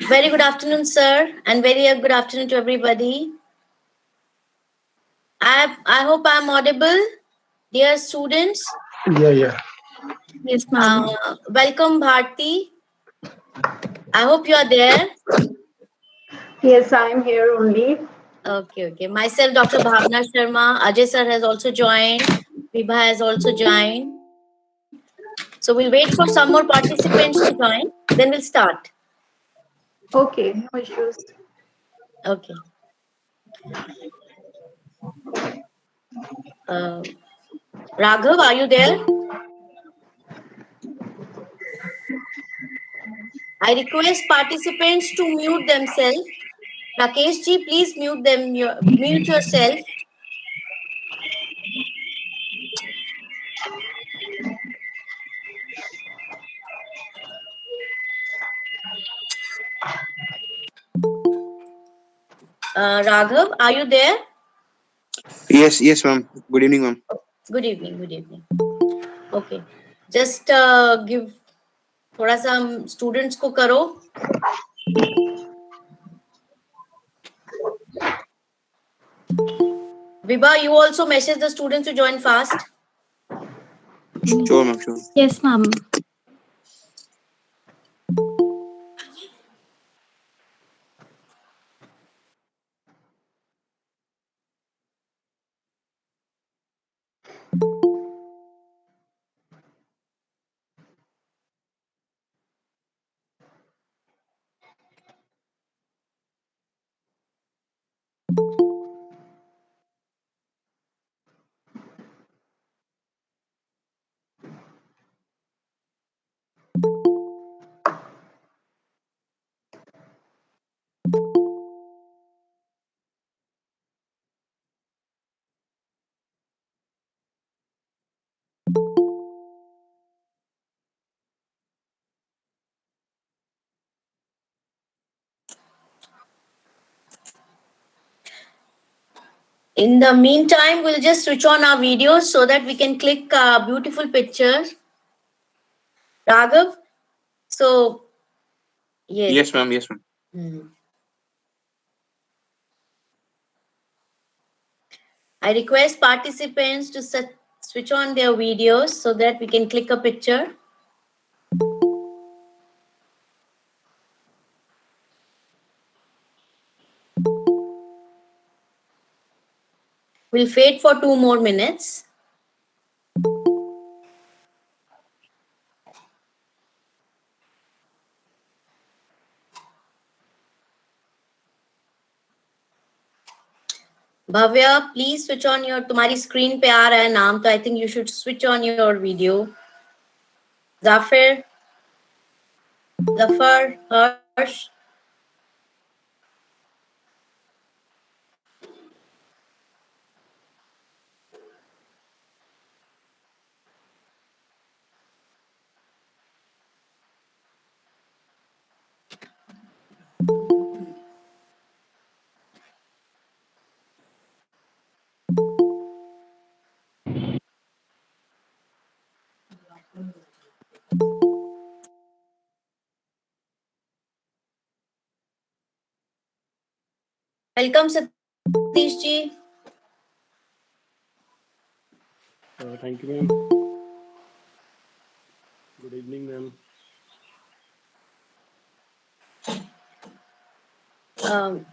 Very good afternoon, sir, and very good afternoon to everybody. I hope I'm audible, dear students. Yeah. Yes, ma'am. Welcome, Bharti. I hope you are there. Yes, I am here only. Okay. Myself, Dr. Bhavna Sharma. Ajay sir has also joined. Vibha has also joined. So we'll wait for some more participants to join. Then we'll start. Okay, no issues. Okay. Uh, Raghav, are you there? I request participants to mute themselves. Rakesh ji, please mute yourself. Raghav, are you there? Yes, ma'am. Good evening, ma'am. Good evening. Okay. Just give थोड़ा सा students को करो. Vibha, you also message the students to join fast. Sure, ma'am. Sure. Yes, ma'am. In the meantime, we'll just switch on our videos so that we can click beautiful pictures. Raghav, so Yes, ma'am. I request participants to switch on their videos so that we can click a picture. We'll wait for 2 more minutes. Bhavya, please switch on your. तुम्हारी screen पे आ रहा है नाम तो I think you should switch on your video. Zafar, Harsh. Welcome, Satish ji. Thank you, ma'am. Good evening, ma'am. Um,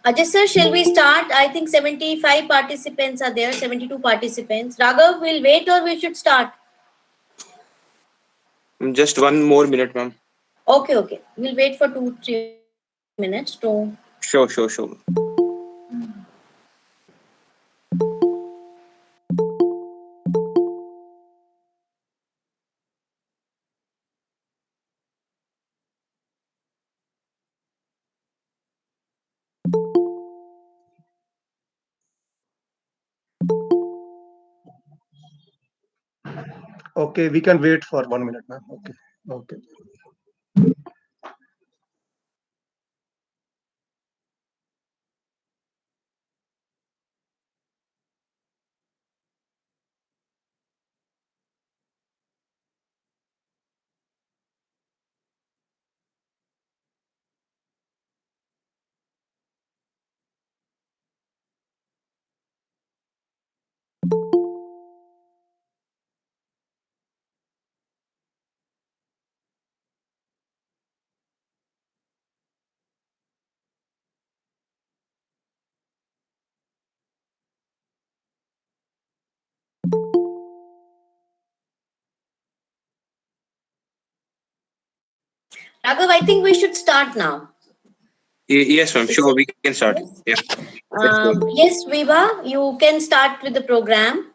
Ajay sir, shall we start? I think 75 participants are there, 72 participants. Raghav, we'll wait or we should start? Just 1 more minute, ma'am. Okay. We'll wait for 2-3 minutes. No. Sure. Okay, we can wait for 1 minute, ma'am. Okay. Okay. Raghav, I think we should start now. Yes, ma'am. Sure, we can start. Yes. Yeah. Let's go. Yes, Viva, you can start with the program.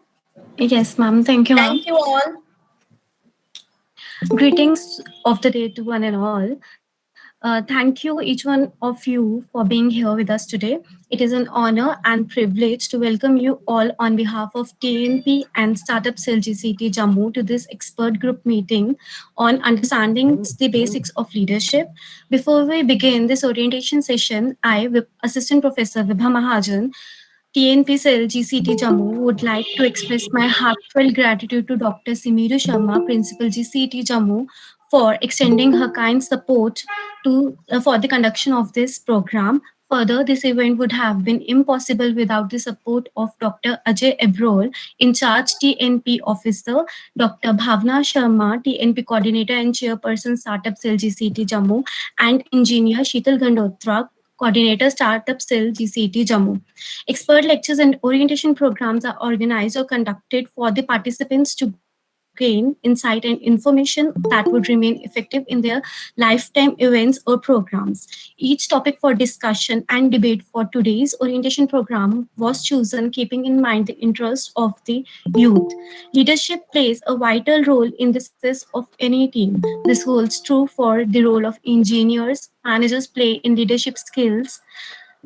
Yes, ma'am. Thank you, ma'am. Thank you all. Greetings of the day to one and all. Thank you, each one of you, for being here with us today. It is an honor and privilege to welcome you all on behalf of TNP and Startup Cell GCT Jammu to this expert group meeting on understanding the basics of leadership. Before we begin this orientation session, Assistant Professor Vibha Mahajan, TNP Cell GCT Jammu, would like to express my heartfelt gratitude to Dr. Simiru Sharma, Principal GCT Jammu, for extending her kind support for the conduction of this program. Further, this event would have been impossible without the support of Dr. Ajay Ebrol, in charge TNP officer, Dr. Bhavna Sharma, TNP coordinator and chairperson Startup Cell GCT Jammu, and engineer Sheetal Gandotra, coordinator Startup Cell GCT Jammu. Expert lectures and orientation programs are organized or conducted for the participants to gain insight and information that would remain effective in their lifetime events or programs. Each topic for discussion and debate for today's orientation program was chosen keeping in mind the interests of the youth. Leadership plays a vital role in the success of any team. This holds true for the role of engineers. Managers play in leadership skills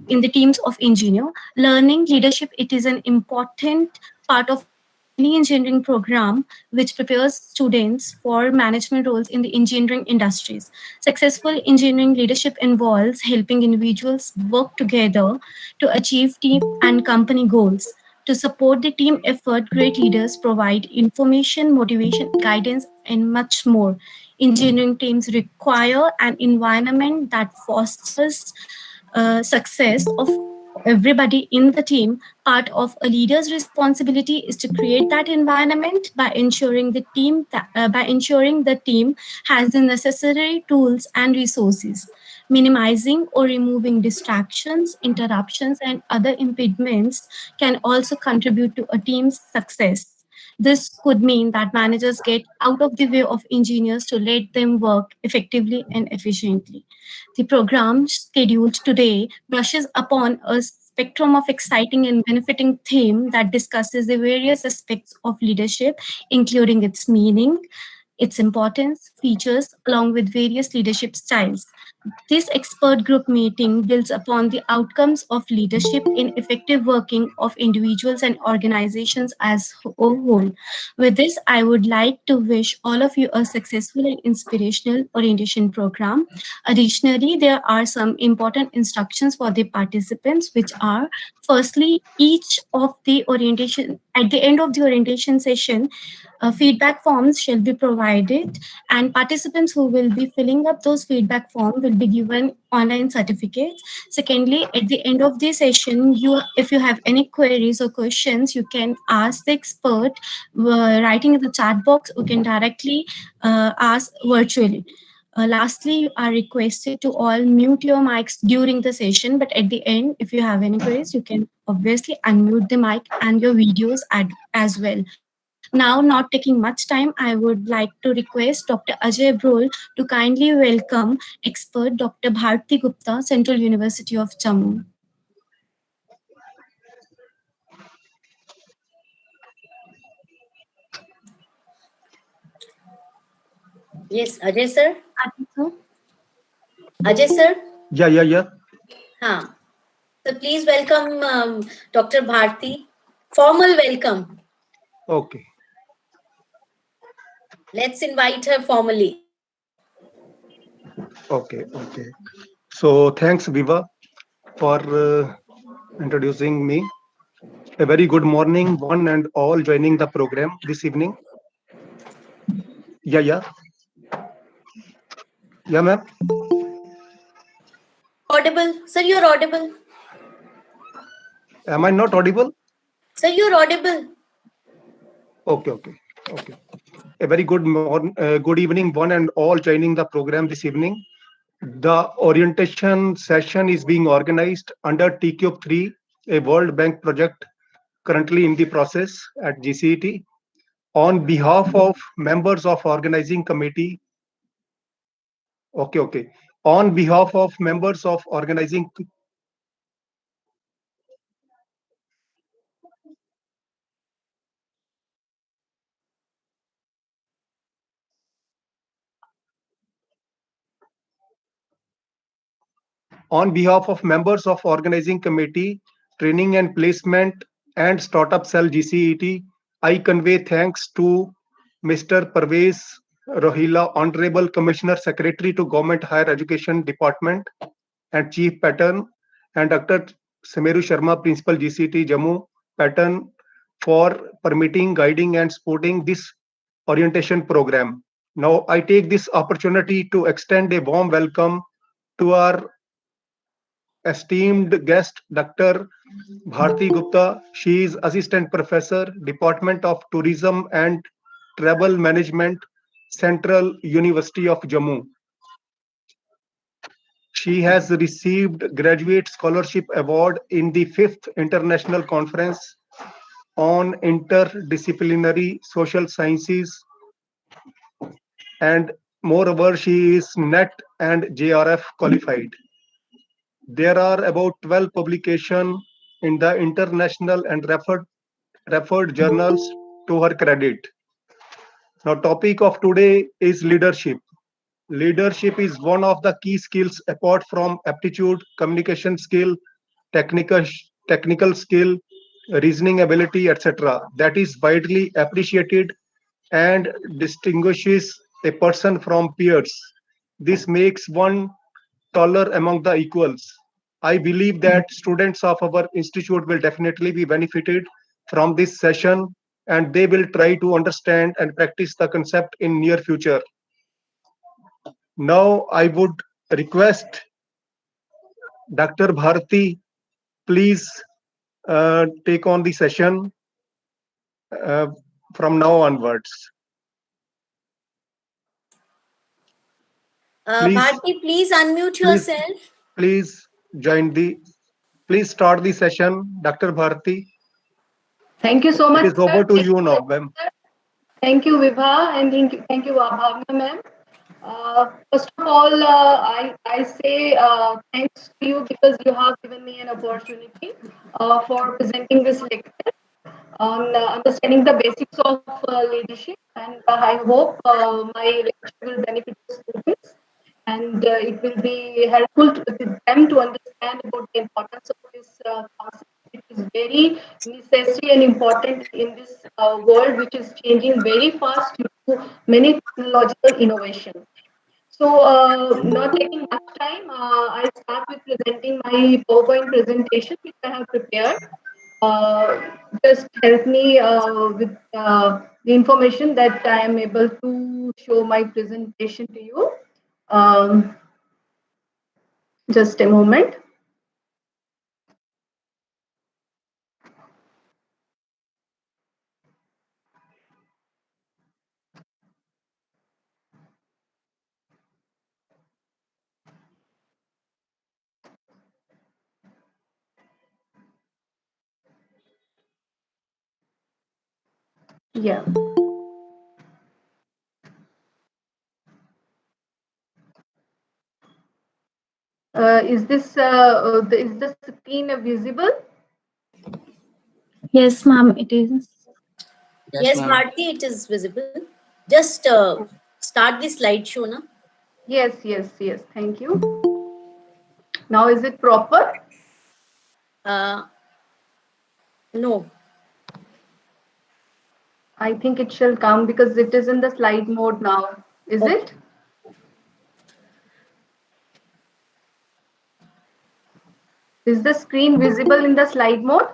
in the teams of engineer. Learning leadership, it is an important part of any engineering program which prepares students for management roles in the engineering industries. Successful engineering leadership involves helping individuals work together to achieve team and company goals. To support the team effort, great leaders provide information, motivation, guidance, and much more. Engineering teams require an environment that fosters success of everybody in the team. Part of a leader's responsibility is to create that environment by ensuring the team has the necessary tools and resources. Minimizing or removing distractions, interruptions, and other impediments can also contribute to a team's success. This could mean that managers get out of the way of engineers to let them work effectively and efficiently. The program scheduled today brushes upon a spectrum of exciting and benefiting theme that discusses the various aspects of leadership, including its meaning, its importance, features, along with various leadership styles. This expert group meeting builds upon the outcomes of leadership in effective working of individuals and organizations as a whole. With this, I would like to wish all of you a successful and inspirational orientation program. Additionally, there are some important instructions for the participants, which are: firstly, each of the orientation at the end of the orientation session, feedback forms shall be provided, and participants who will be filling up those feedback forms will be given online certificates. Secondly, at the end of the session, if you have any queries or questions, you can ask the expert writing in the chat box. You can directly ask virtually. Lastly, you are requested to all mute your mics during the session, but at the end, if you have any queries, you can obviously unmute the mic and your videos as well. Now, not taking much time, I would like to request Dr. Ajay Brol to kindly welcome expert Dr. Bharti Gupta, Central University of Jammu. Yes, Ajay sir. Sir? Ajay sir. Yeah. Huh. So please welcome Dr. Bharti. Formal welcome. Okay. Let's invite her formally. Okay. So thanks, Viva, for introducing me. A very good morning, one and all joining the program this evening. Yeah, ma'am. Audible. Sir, you're audible. Am I not audible? Sir, you're audible. Okay. A very good evening, one and all joining the program this evening. The orientation session is being organized under TCube 3, a World Bank project currently in the process at GCET. On behalf of members of organizing committee, okay. On behalf of members of organizing On behalf of members of organizing committee, training and placement and startup cell GCET, I convey thanks to Mr. Parvez Rohila, Honorable Commissioner Secretary to Government Higher Education Department and Chief Pattern, and Dr. Semeru Sharma, Principal GCET Jammu Pattern, for permitting, guiding and supporting this orientation program. Now I take this opportunity to extend a warm welcome to our esteemed guest, Dr. Bharti Gupta. She is Assistant Professor, Department of Tourism and Travel Management, Central University of Jammu. She has received Graduate Scholarship Award in the 5th International Conference on Interdisciplinary Social Sciences, and moreover, she is NET and JRF qualified. There are about 12 publications in the international and referred journals to her credit. Now, topic of today is leadership. Leadership is one of the key skills apart from aptitude, communication skill, technical technical skill, reasoning ability, etc. that is widely appreciated and distinguishes a person from peers. This makes one taller among the equals. I believe that students of our institute will definitely be benefited from this session, and they will try to understand and practice the concept in near future. Now I would request Dr. Bharti, please take on the session uh, from now onwards. Bharti, please unmute yourself. Please please start the session, Dr. Bharti. Thank you so much. It is over to you now, ma'am. Thank you, Vibha, and thank you, Bhavna, ma'am. First of all, I say thanks to you because you have given me an opportunity for presenting this lecture on understanding the basics of leadership, and I hope my lecture will benefit the students, and it will be helpful to them to understand about the importance of this concept, which is very necessary and important in this world, which is changing very fast due to many technological innovations. So, not taking much time, I'll start with presenting my PowerPoint presentation, which I have prepared. Just help me with the information that I am able to show my presentation to you. Um, Just a moment. Yeah. Is the screen visible? Yes, ma'am, it is. Yes, Yes, ma'am. Bharti, it is visible. Just start the slideshow, na? Yes, yes, yes. Thank you. Now is it proper? Uh, no. I think it shall come because it is in the slide mode now. Is Okay. it? Is the screen visible in the slide mode?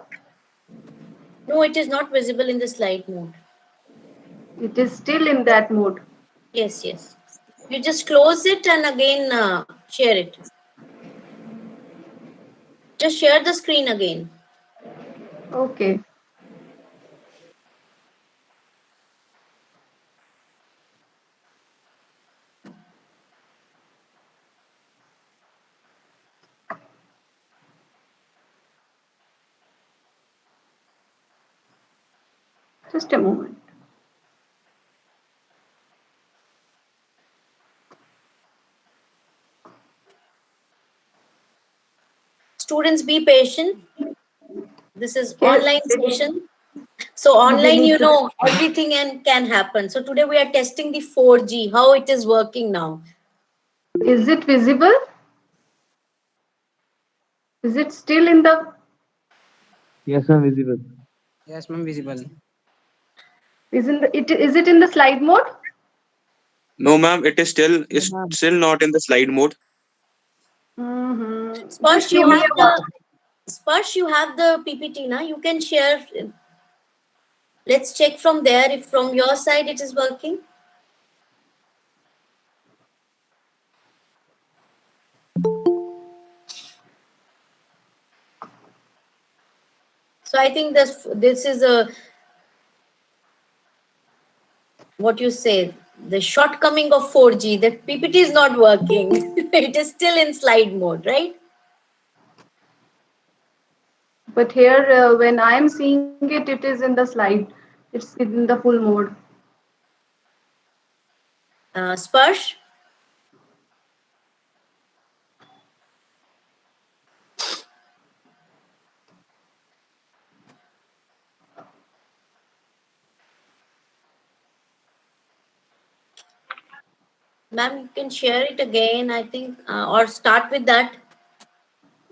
No, it is not visible in the slide mode. It is still in that mode. Yes, yes. You just close it and again share it. Just share the screen again. Okay. Just a moment. Students, be patient. This is Yes. online session. So We online, need you to. know, everything and can happen. So today we are testing the 4G, how it is working now. Is it visible? Is it still in the? Yes, ma'am, visible. Yes, ma'am, visible. Is it in the slide mode? No, ma'am. It No, is ma'am. still not in the slide mode. Just Sparsh, give you me have a the moment. Sparsh, you have the PPT now. You can share. Let's check from there if from your side it is working. So I think this is a what you say the shortcoming of 4G. That PPT is not working. It is still in slide mode, right? But here, when I am seeing it, it is in the slide. It's in the full mode. Sparsh. Ma'am, you can share it again, I think, or start with that.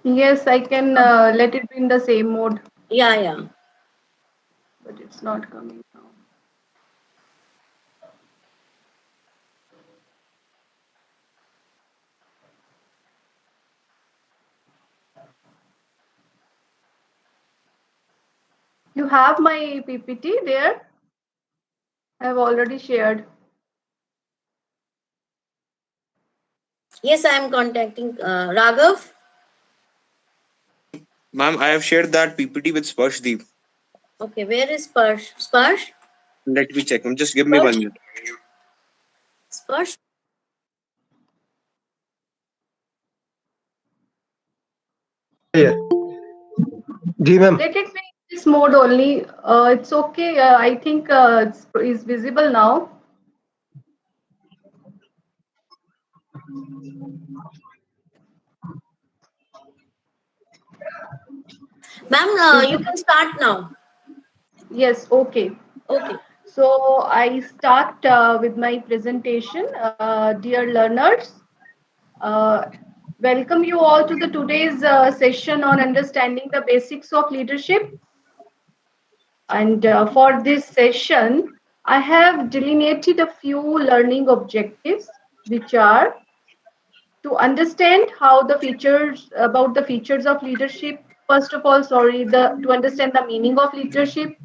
Yes, I can let it be in the same mode, Yeah, yeah. but it's not coming now. You have my PPT there. I have already shared. Yes, I am contacting Raghav. Ma'am, I have shared that PPT with Sparshdeep. Okay, where is Sparsh? Sparsh? Let me check. Ma'am. Just give me Sparsh? 1 minute. Sparsh? Yeah, yeah. जी ma'am. Let it be in this mode only. It's okay. I think it's visible now. Ma'am, Is you it? can start now. Yes, okay. Okay. So I start with my presentation. Dear learners, uh, welcome you all to the today's session on understanding the basics of leadership. And for this session, I have delineated a few learning objectives, which are to understand how the features about the features of leadership. First of all, sorry, the to understand the meaning of leadership,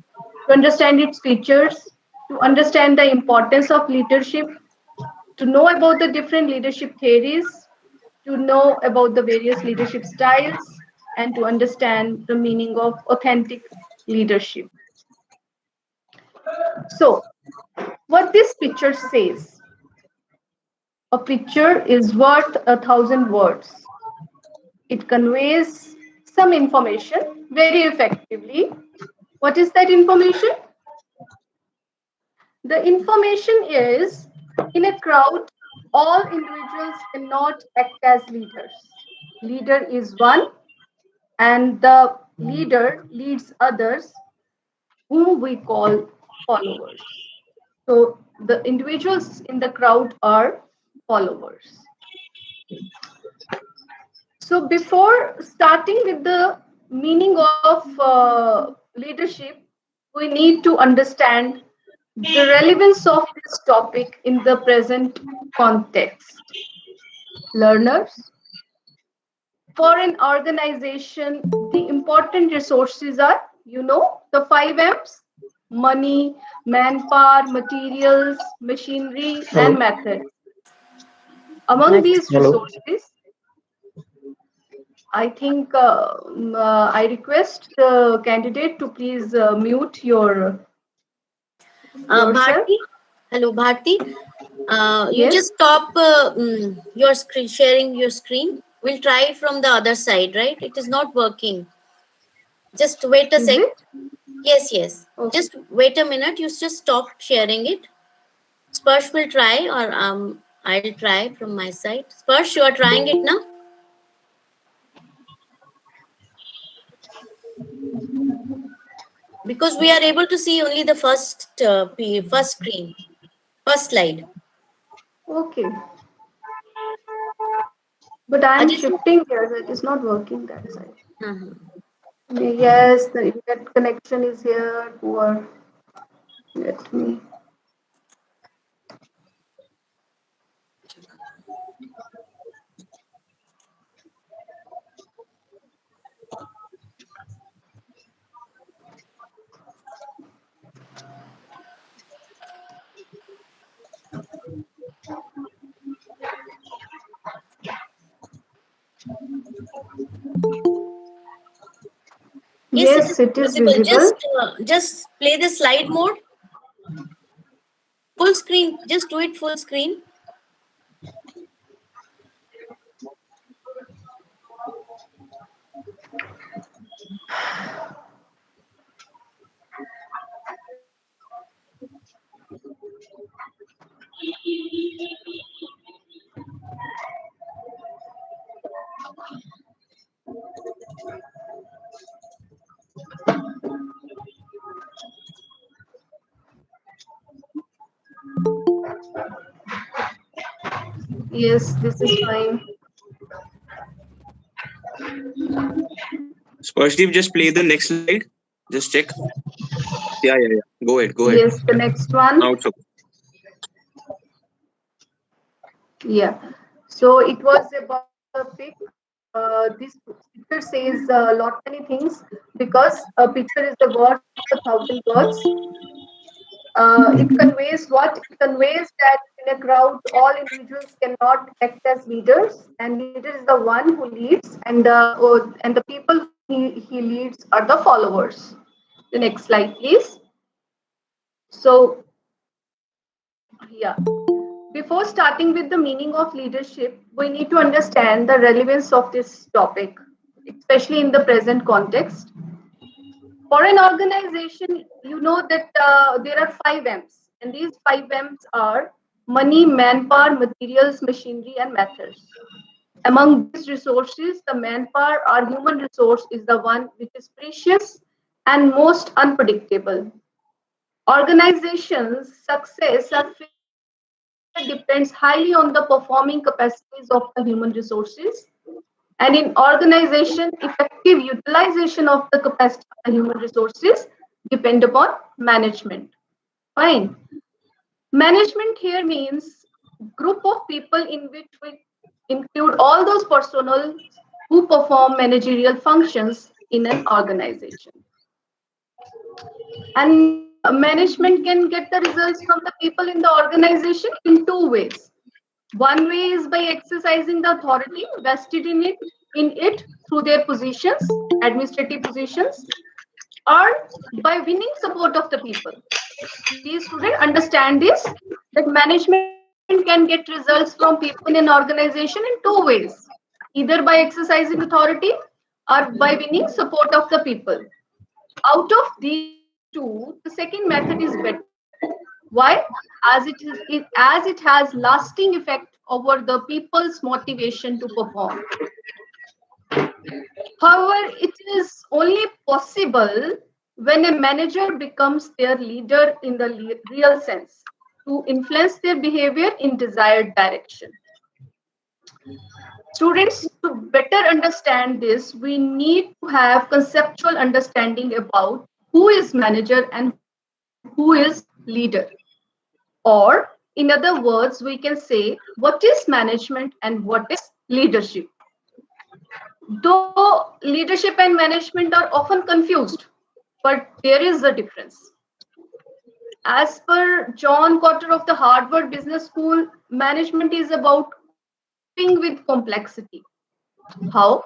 to understand its features, to understand the importance of leadership, to know about the different leadership theories, to know about the various leadership styles, and to understand the meaning of authentic leadership. So, what this picture says: a picture is worth 1,000 words. It conveys some information very effectively. What is that information? The information is, in a crowd, all individuals cannot act as leaders. Leader is one, and the leader leads others, whom we call followers. So the individuals in the crowd are followers. So before starting with the meaning of leadership, we need to understand the relevance of this topic in the present context. Learners, for an organization, the important resources are, the 5 M's: money, manpower, materials, machinery, Hello. and methods. Among these Hello. resources, I think I request the candidate to please mute yourself. Bharti, hello Bharti. You Yes. just stop your screen, sharing your screen. We'll try it from the other side, right? It is not working. Just wait a Is sec. it? Yes, yes. Okay. Just wait a minute. You just stop sharing it. Sparsh will try, or I'll try from my side. Sparsh, you are trying it now? Because we are able to see only the first screen, first slide. Okay. But I'm Ajit, shifting here, so it is not working that side. uh-huh. Yes, the internet connection is here. Poor. Let me. Yes, it is Yes, it is visible. visible. Just play the slide mode, full screen. Just do it full screen. Yes, this is fine. Sparshdeep, just play the next slide. Just check. Yeah, yeah, yeah. Go ahead. Go ahead. Yes, the next Now one. it's okay. Yeah. So it was about the pic. This picture says a lot many things, because a picture is the worth of 1,000 words. It conveys what? It conveys that in a crowd, all individuals cannot act as leaders, and leader is the one who leads, and the people he leads are the followers. The next slide, please. So, yeah. Before starting with the meaning of leadership, we need to understand the relevance of this topic, especially in the present context. For an organization, you know that there are 5 M's, and these 5 M's are money, manpower, materials, machinery, and methods. Among these resources, the manpower, our human resource, is the one which is precious and most unpredictable. Organizations' success or failure depends highly on the performing capacities of the human resources. And in organization, effective utilization of the capacity of the human resources depend upon management. Fine. Management here means group of people in which we include all those personnel who perform managerial functions in an organization. And management can get the results from the people in the organization in two ways. One way is by exercising the authority vested in it through their positions, administrative positions, or by winning support of the people. Please, student, understand this that management can get results from people in an organization in two ways, either by exercising authority or by winning support of the people. Out of these two, the second method is better. Why? As it has lasting effect over the people's motivation to perform. However, it is only possible when a manager becomes their leader in the real sense to influence their behavior in desired direction. Students, to better understand this, we need to have conceptual understanding about who is manager and who is leader. Or, in other words, we can say what is management and what is leadership. Though leadership and management are often confused, but there is a difference. As per John Cotter of the Harvard Business School, management is about coping with complexity. How?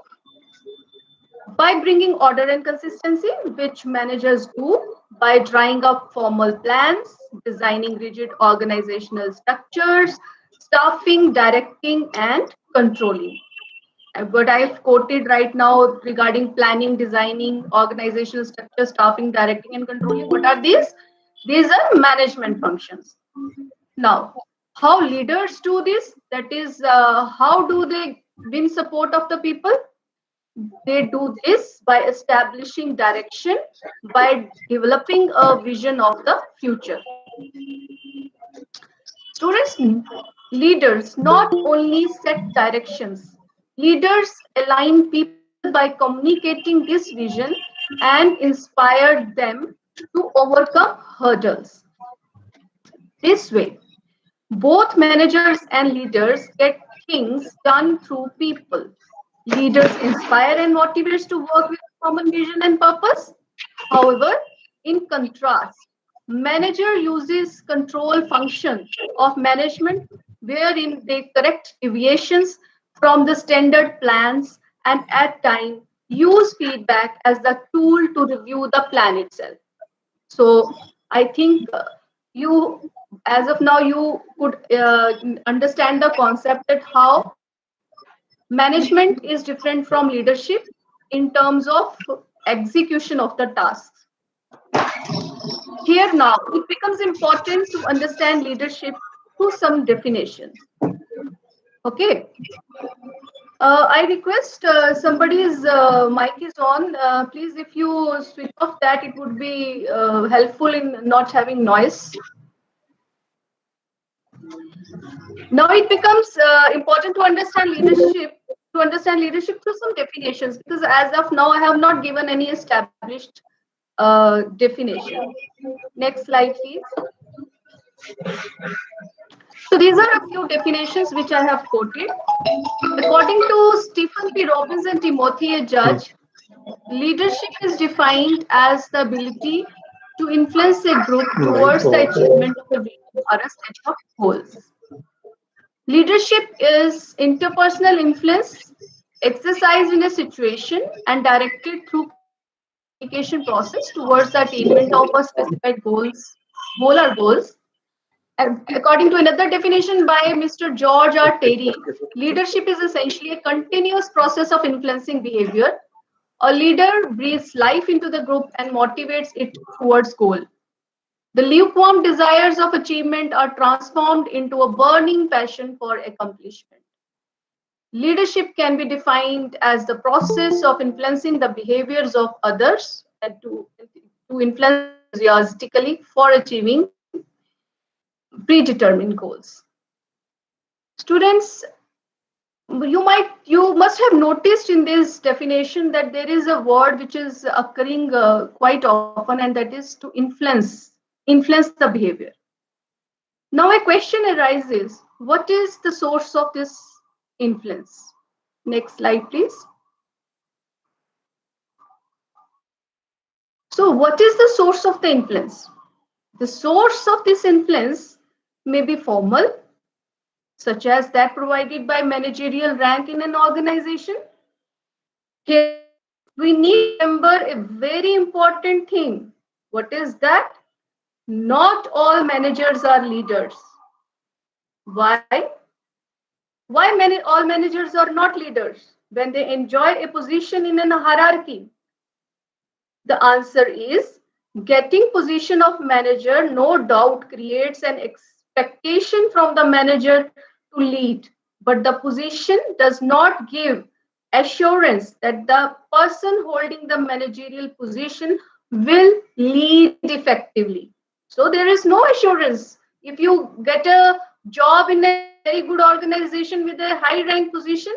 By bringing order and consistency, which managers do by drawing up formal plans, designing rigid organizational structures, staffing, directing, and controlling. What I've quoted right now regarding planning, designing, organizational structure, staffing, directing, and controlling, what are these? These are management functions. Now, how leaders do this? That is, how do they win support of the people? They do this by establishing direction, by developing a vision of the future. Students, leaders not only set directions, leaders align people by communicating this vision and inspire them to overcome hurdles. This way, both managers and leaders get things done through people. Leaders inspire and motivate to work with common vision and purpose. However, in contrast, manager uses control function of management wherein they correct deviations from the standard plans and at time use feedback as the tool to review the plan itself. So I think you, as of now, you could understand the concept that how management is different from leadership in terms of execution of the tasks. Here now, it becomes important to understand leadership through some definitions. Okay. I request somebody's mic is on. Please, if you switch off that, it would be helpful in not having noise. Now it becomes important to understand leadership through some definitions, because as of now I have not given any established definition. Next slide, please. So these are a few definitions which I have quoted. According to Stephen P. Robbins and Timothy A. Judge, leadership is defined as the ability to influence a group towards the achievement of a vision or a set of goals. Leadership is interpersonal influence exercised in a situation and directed through communication process towards the attainment of a specified goal or goals. And according to another definition by Mr. George R. Terry, leadership is essentially a continuous process of influencing behavior. A leader breathes life into the group and motivates it towards goal. The lukewarm desires of achievement are transformed into a burning passion for accomplishment. Leadership can be defined as the process of influencing the behaviors of others and to influence enthusiastically for achieving predetermined goals. Students, you must have noticed in this definition that there is a word which is occurring quite often, and that is to influence the behavior. Now a question arises, what is the source of this influence? Next slide, please. So what is the source of the influence? The source of this influence may be formal, such as that provided by managerial rank in an organization? Here, we need to remember a very important thing. What is that? Not all managers are leaders. Why? All managers are not leaders when they enjoy a position in a hierarchy? The answer is getting position of manager no doubt creates an expectation from the manager to lead, but the position does not give assurance that the person holding the managerial position will lead effectively. So there is no assurance. If you get a job in a very good organization with a high rank position,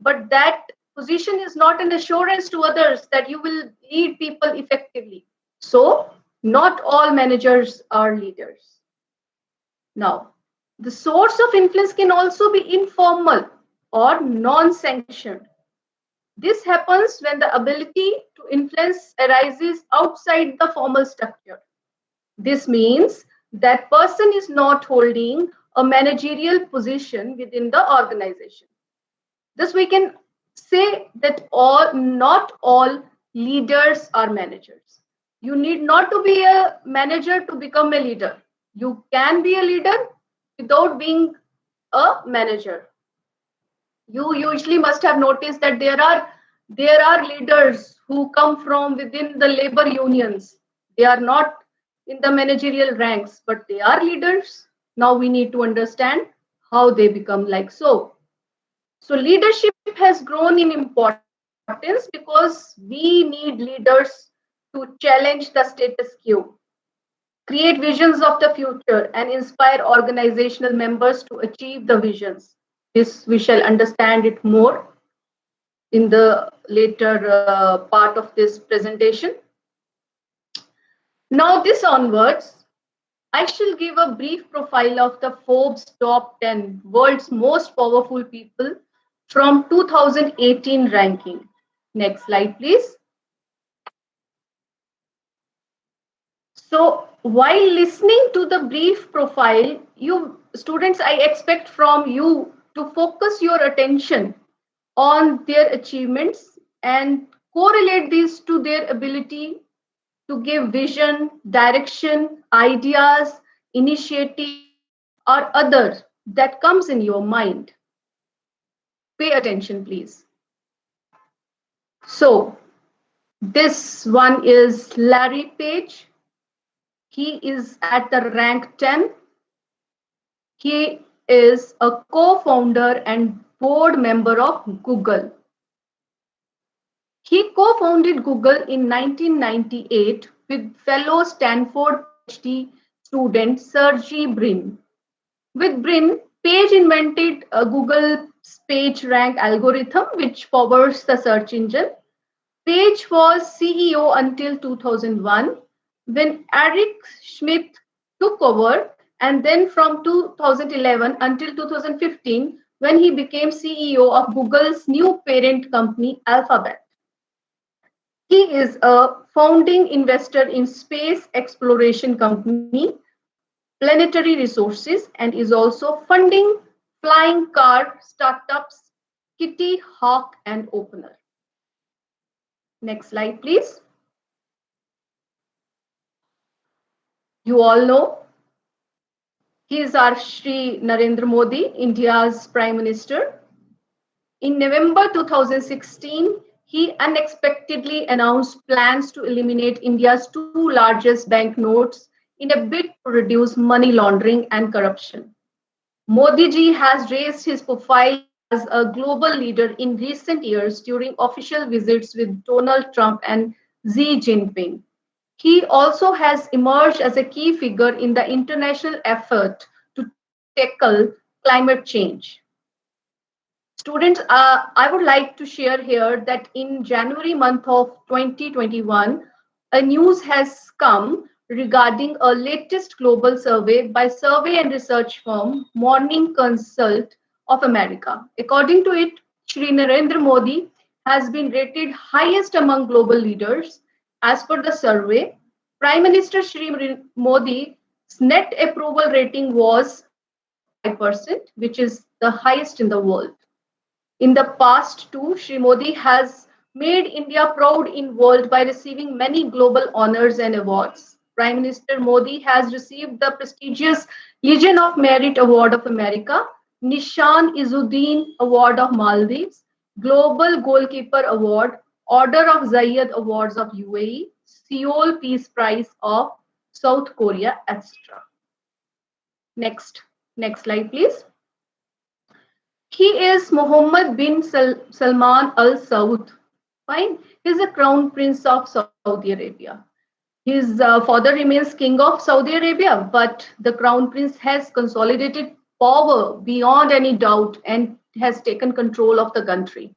but that position is not an assurance to others that you will lead people effectively. So, not all managers are leaders. Now, the source of influence can also be informal or non sanctioned. This happens when the ability to influence arises outside the formal structure. This means that person is not holding a managerial position within the organization. Thus, we can say that not all leaders are managers. You need not to be a manager to become a leader. You can be a leader without being a manager. You usually must have noticed that there are leaders who come from within the labor unions. They are not in the managerial ranks, but they are leaders. Now we need to understand how they become like so. So leadership has grown in importance because we need leaders to challenge the status quo, create visions of the future, and inspire organizational members to achieve the visions. This we shall understand it more in the later part of this presentation. Now, this onwards, I shall give a brief profile of the Forbes top 10 world's most powerful people from 2018 ranking. Next slide, please. So, while listening to the brief profile, you students, I expect from you to focus your attention on their achievements and correlate these to their ability to give vision, direction, ideas, initiatives, or others that comes in your mind. Pay attention, please. So, this one is Larry Page. He is at the rank 10. He is a co-founder and board member of Google. He co-founded Google in 1998 with fellow Stanford PhD student Sergey Brin. With Brin, Page invented a Google's PageRank algorithm, which powers the search engine. Page was CEO until 2001, when Eric Schmidt took over, and then from 2011 until 2015, when he became CEO of Google's new parent company, Alphabet. He is a founding investor in space exploration company, Planetary Resources, and is also funding flying car startups Kitty Hawk and Opener. Next slide, please. You all know he is our Shri Narendra Modi, India's Prime Minister. In November 2016, he unexpectedly announced plans to eliminate India's two largest banknotes in a bid to reduce money laundering and corruption. Modi ji has raised his profile as a global leader in recent years during official visits with Donald Trump and Xi Jinping. He also has emerged as a key figure in the international effort to tackle climate change. Students, I would like to share here that in January month of 2021, a news has come regarding a latest global survey by survey and research firm Morning Consult of America. According to it, Shri Narendra Modi has been rated highest among global leaders. As per the survey, Prime Minister Shri Modi's net approval rating was 25%, which is the highest in the world. In the past too, Shri Modi has made India proud in world by receiving many global honors and awards. Prime Minister Modi has received the prestigious Legion of Merit Award of America, Nishan Izuddin Award of Maldives, Global Goalkeeper Award, Order of Zayed Awards of UAE, Seoul Peace Prize of South Korea, etc. Next slide, please. He is Mohammed bin Salman Al Saud. Fine. He's a crown prince of Saudi Arabia. His father remains king of Saudi Arabia, but the crown prince has consolidated power beyond any doubt and has taken control of the country.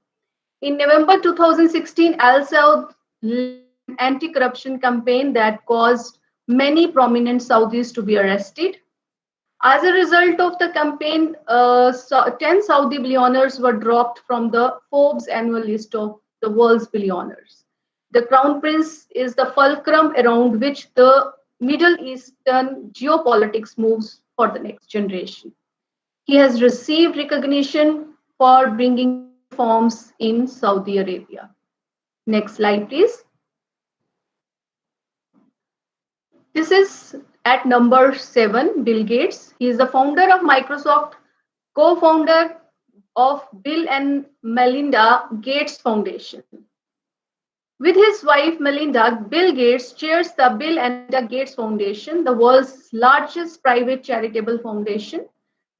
In November 2016, Al Saud led an anti-corruption campaign that caused many prominent Saudis to be arrested. As a result of the campaign, 10 Saudi billionaires were dropped from the Forbes annual list of the world's billionaires. The Crown Prince is the fulcrum around which the Middle Eastern geopolitics moves for the next generation. He has received recognition for bringing reforms in Saudi Arabia. Next slide, please. This is at number 7, Bill Gates. He is the founder of Microsoft, co-founder of Bill and Melinda Gates Foundation. With his wife Melinda, Bill Gates chairs the Bill and Melinda Gates Foundation, the world's largest private charitable foundation.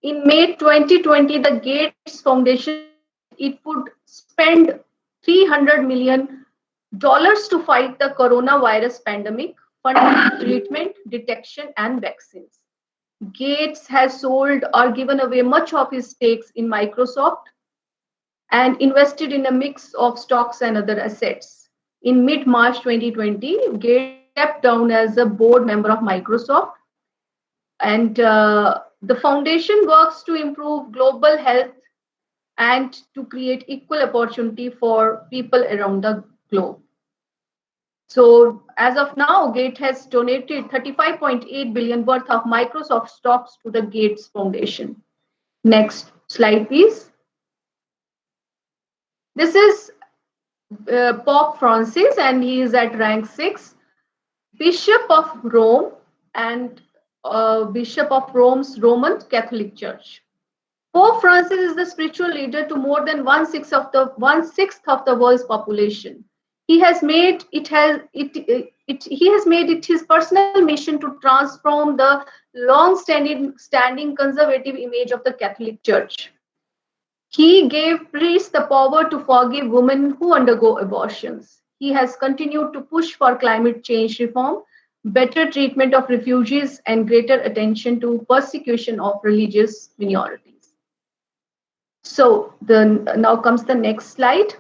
In May 2020, the Gates Foundation said it would spend $300 million to fight the coronavirus pandemic, funding treatment, detection, and vaccines. Gates has sold or given away much of his stakes in Microsoft and invested in a mix of stocks and other assets. In mid-March 2020, Gates stepped down as a board member of Microsoft, and the foundation works to improve global health and to create equal opportunity for people around the globe. So as of now, Gates has donated $35.8 billion worth of Microsoft stocks to the Gates Foundation. Next slide, please. This is Pope Francis, and he is at rank 6, Bishop of Rome and Bishop of Rome's Roman Catholic Church. Pope Francis is the spiritual leader to more than 1/6 of the world's population. He has made it his personal mission to transform the long-standing conservative image of the Catholic Church. He gave priests the power to forgive women who undergo abortions. He has continued to push for climate change reform, better treatment of refugees, and greater attention to persecution of religious minorities. So now comes the next slide.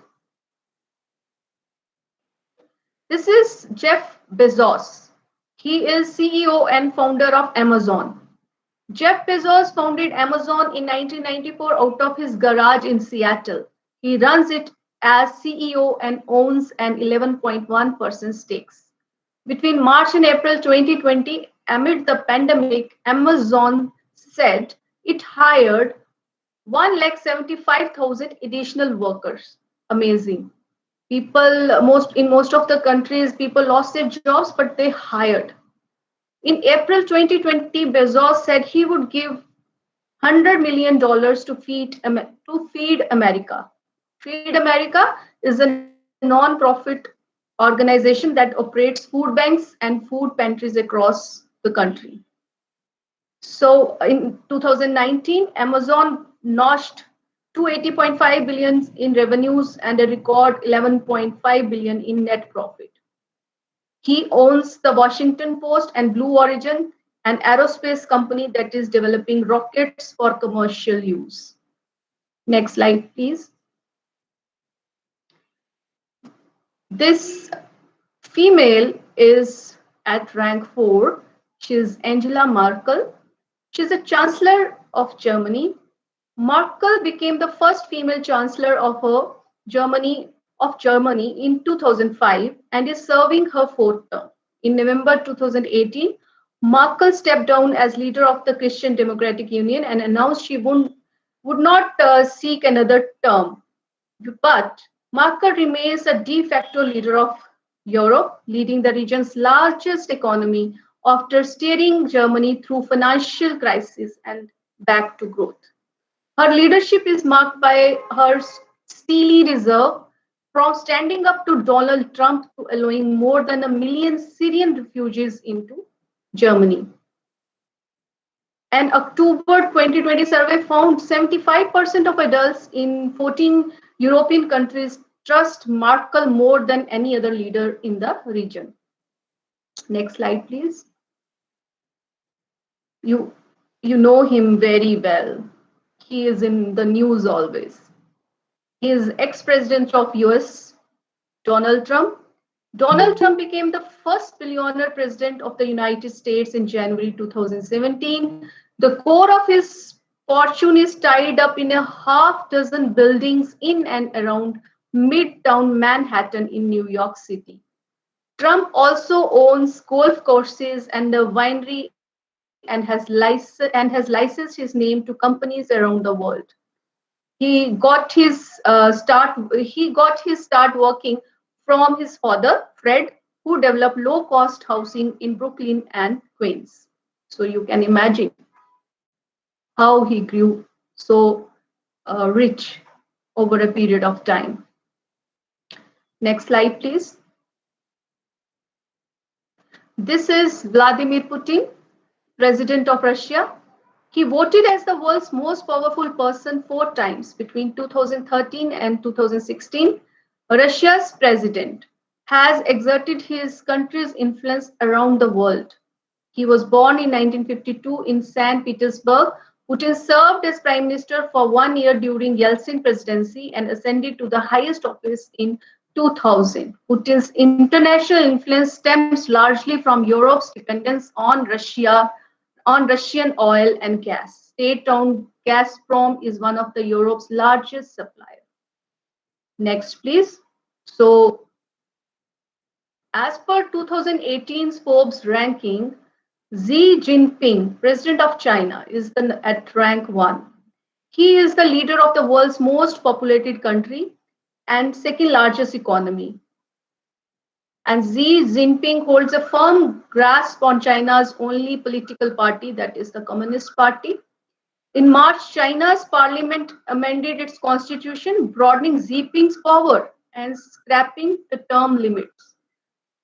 This is Jeff Bezos. He is CEO and founder of Amazon. Jeff Bezos founded Amazon in 1994 out of his garage in Seattle. He runs it as CEO and owns an 11.1% stakes. Between March and April 2020, amid the pandemic, Amazon said it hired 175,000 additional workers. Amazing. In most of the countries, people lost their jobs, but they hired. In April 2020, Bezos said he would give $100 million to feed America. Feed America is a non-profit organization that operates food banks and food pantries across the country. So in 2019, Amazon notched $280.5 billion in revenues and a record $11.5 billion in net profit. He owns the Washington Post and Blue Origin, an aerospace company that is developing rockets for commercial use. Next slide, please. This female is at rank 4. She is Angela Merkel. She is a Chancellor of Germany. Merkel became the first female Chancellor of Germany in 2005 and is serving her 4th term. In November 2018, Merkel stepped down as leader of the Christian Democratic Union and announced she would not seek another term. But Merkel remains a de facto leader of Europe, leading the region's largest economy after steering Germany through financial crisis and back to growth. Her leadership is marked by her steely reserve, from standing up to Donald Trump to allowing more than 1 million Syrian refugees into Germany. An October 2020 survey found 75% of adults in 14 European countries trust Merkel more than any other leader in the region. Next slide, please. You, you know him very well. He is in the news always. He is ex-president of US, Donald Trump. Donald Trump became the first billionaire president of the United States in January 2017. The core of his fortune is tied up in a half dozen buildings in and around Midtown Manhattan in New York City. Trump also owns golf courses and a winery and has licensed his name to companies around the world. He got his start working from his father, Fred, who developed low-cost housing in Brooklyn and Queens. So you can imagine how he grew so rich over a period of time. Next slide, please. This is Vladimir Putin, President of Russia. He voted as the world's most powerful person 4 times between 2013 and 2016. Russia's president has exerted his country's influence around the world. He was born in 1952 in St. Petersburg. Putin served as prime minister for 1 year during Yeltsin presidency and ascended to the highest office in 2000. Putin's international influence stems largely from Europe's dependence on Russian oil and gas. State-owned Gazprom is one of the Europe's largest suppliers. Next, please. So, as per 2018's Forbes ranking, Xi Jinping, President of China, is at rank 1. He is the leader of the world's most populated country and second largest economy. And Xi Jinping holds a firm grasp on China's only political party, that is the Communist Party. In March, China's parliament amended its constitution, broadening Xi Jinping's power and scrapping the term limits.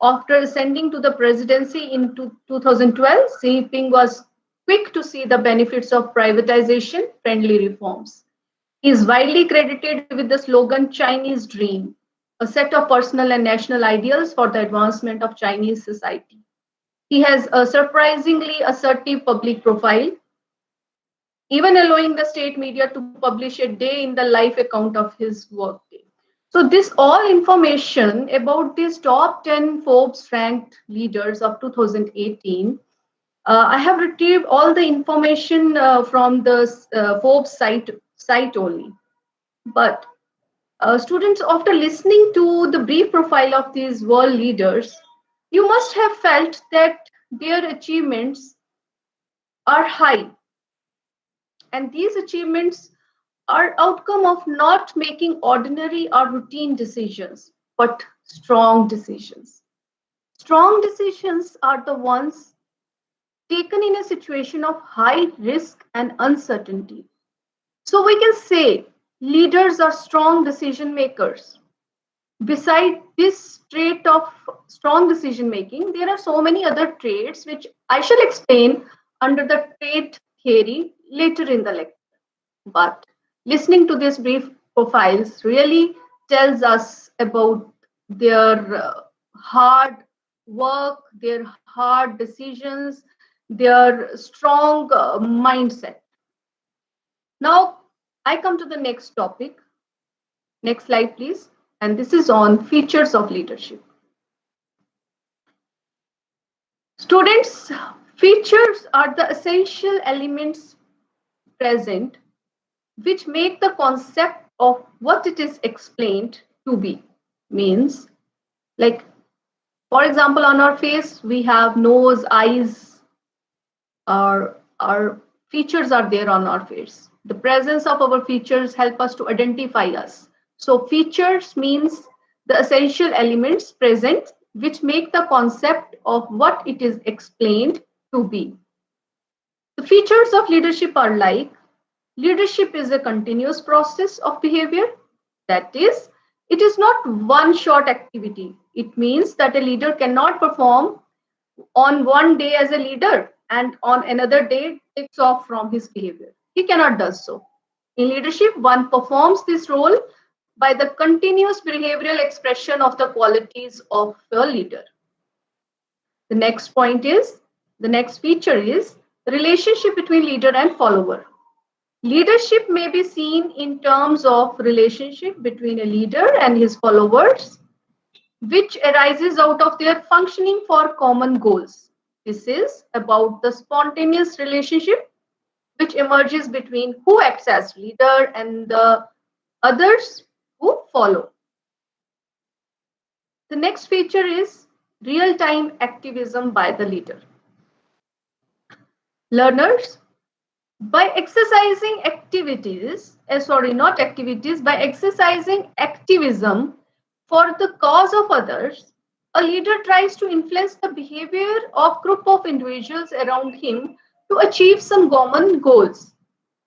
After ascending to the presidency in 2012, Xi Jinping was quick to see the benefits of privatization-friendly reforms. He is widely credited with the slogan Chinese Dream, a set of personal and national ideals for the advancement of Chinese society. He has a surprisingly assertive public profile, even allowing the state media to publish a day in the life account of his workday. So this all information about these top 10 Forbes ranked leaders of 2018, I have retrieved all the information from the Forbes site only. But students, after listening to the brief profile of these world leaders, you must have felt that their achievements are high. And these achievements are outcome of not making ordinary or routine decisions, but strong decisions. Strong decisions are the ones taken in a situation of high risk and uncertainty. So we can say leaders are strong decision makers. Beside this trait of strong decision making, there are so many other traits which I shall explain under the trait theory later in the lecture. But listening to these brief profiles really tells us about their hard work, their hard decisions, their strong mindset. Now, I come to the next topic. Next slide, please. And this is on features of leadership. Students, features are the essential elements present which make the concept of what it is explained to be. Means, like, for example, on our face, we have nose, eyes, our features are there on our face. The presence of our features help us to identify us. So features means the essential elements present which make the concept of what it is explained to be. The features of leadership are like: leadership is a continuous process of behavior. That is, it is not one short activity. It means that a leader cannot perform on one day as a leader and on another day takes off from his behavior. He cannot do so. In leadership, one performs this role by the continuous behavioral expression of the qualities of a leader. The next feature is the relationship between leader and follower. Leadership may be seen in terms of relationship between a leader and his followers, which arises out of their functioning for common goals. This is about the spontaneous relationship which emerges between who acts as leader and the others who follow. The next feature is real-time activism by the leader. Learners, by exercising by exercising activism for the cause of others, a leader tries to influence the behavior of group of individuals around him to achieve some common goals.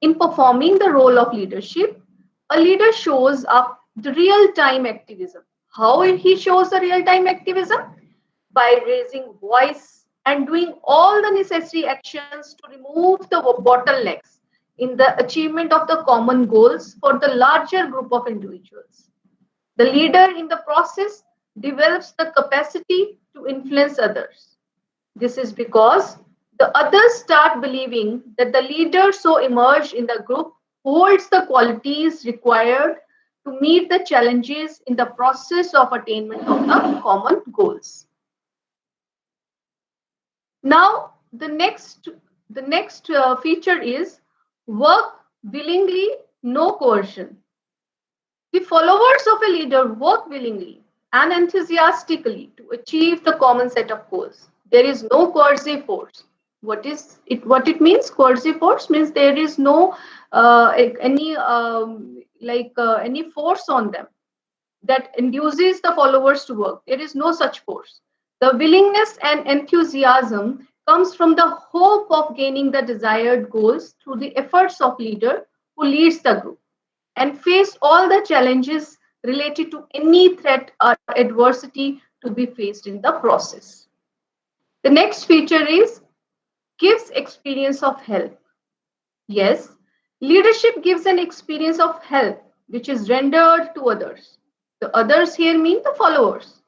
In performing the role of leadership, a leader shows up the real-time activism. How he shows the real-time activism? By raising voice and doing all the necessary actions to remove the bottlenecks in the achievement of the common goals for the larger group of individuals. The leader in the process develops the capacity to influence others. This is because the others start believing that the leader so emerged in the group holds the qualities required to meet the challenges in the process of attainment of the common goals. Now, the next feature is work willingly, no coercion. The followers of a leader work willingly and enthusiastically to achieve the common set of goals. There is no coercive force. What it means? Coercive force means there is no any force on them that induces the followers to work. There is no such force. The willingness and enthusiasm comes from the hope of gaining the desired goals through the efforts of leader who leads the group and face all the challenges related to any threat or adversity to be faced in the process. The next feature is gives experience of help. Yes, leadership gives an experience of help which is rendered to others. The others here mean the followers.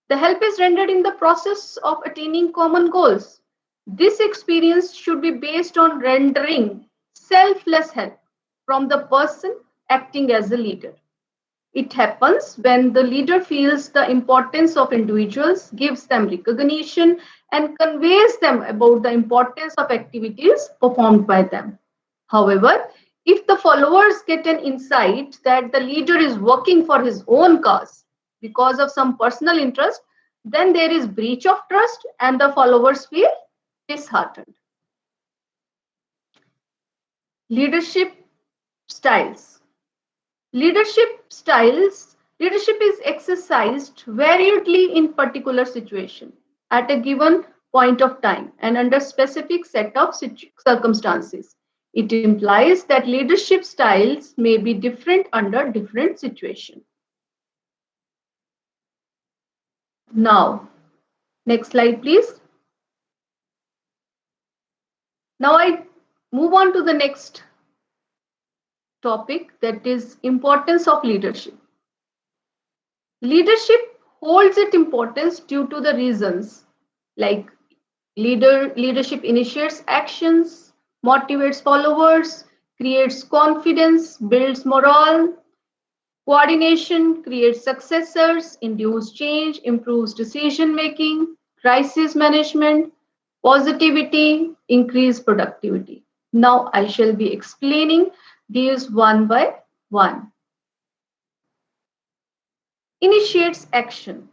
The help is rendered in the process of attaining common goals. This experience should be based on rendering selfless help from the person acting as a leader. It happens when the leader feels the importance of individuals, gives them recognition, and conveys them about the importance of activities performed by them. However, if the followers get an insight that the leader is working for his own cause because of some personal interest, then there is breach of trust and the followers feel disheartened. Leadership styles. Leadership is exercised variedly in particular situation at a given point of time and under specific set of circumstances. It implies that leadership styles may be different under different situations. Now, next slide, please. Now I move on to the next topic, that is importance of leadership. Leadership holds its importance due to the reasons like leadership initiates actions, motivates followers, creates confidence, builds morale, coordination, creates successors, induces change, improves decision making, crisis management, positivity, increase productivity. Now I shall be explaining these one by one. Initiates action.